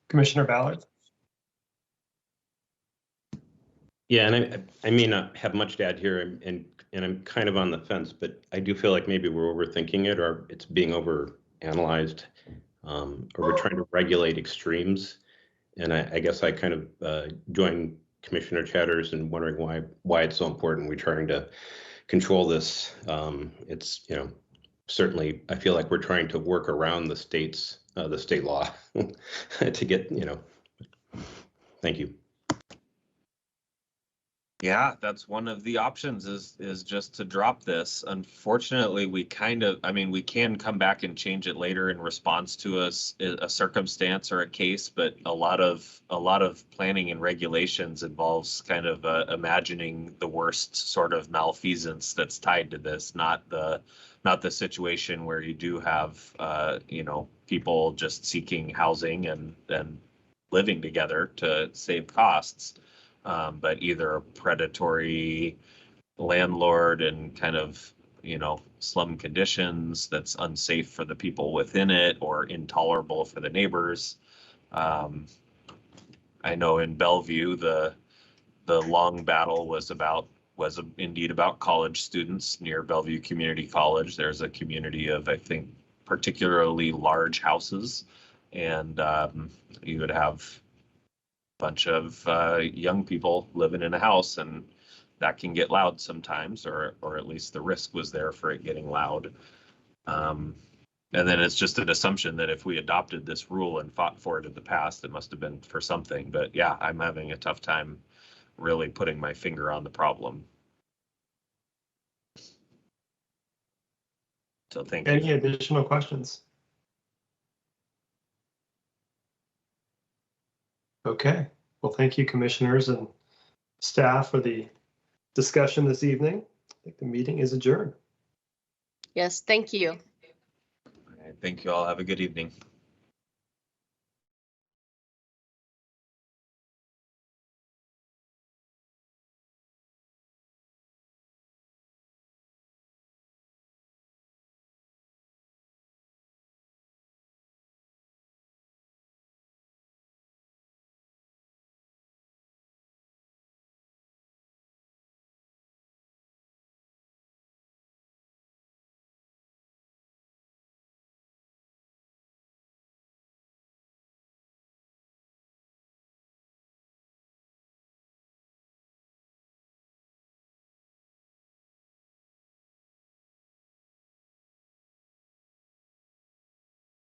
Commissioner Ballard. Yeah, and I may not have much to add here, and I'm kind of on the fence, but I do feel like maybe we're overthinking it, or it's being over analyzed, or we're trying to regulate extremes. And I guess I kind of join Commissioner Chatters in wondering why it's so important we're trying to control this. It's, you know, certainly I feel like we're trying to work around the state law to get, you know. Thank you. Yeah, that's one of the options is just to drop this. Unfortunately, we can come back and change it later in response to a circumstance or a case, but a lot of planning and regulations involves kind of imagining the worst sort of malfeasance that's tied to this, not the situation where you do have people just seeking housing and living together to save costs. But either a predatory landlord and kind of, slum conditions that's unsafe for the people within it or intolerable for the neighbors. I know in Bellevue, the long battle was indeed about college students near Bellevue Community College. There's a community of, I think, particularly large houses, and you would have bunch of young people living in a house, and that can get loud sometimes, or at least the risk was there for it getting loud. And then it's just an assumption that if we adopted this rule and fought for it in the past, it must have been for something. But yeah, I'm having a tough time really putting my finger on the problem. So thank you. Any additional questions? Okay, well, thank you, commissioners and staff, for the discussion this evening. I think the meeting is adjourned. Yes, thank you. All right, thank you all. Have a good evening.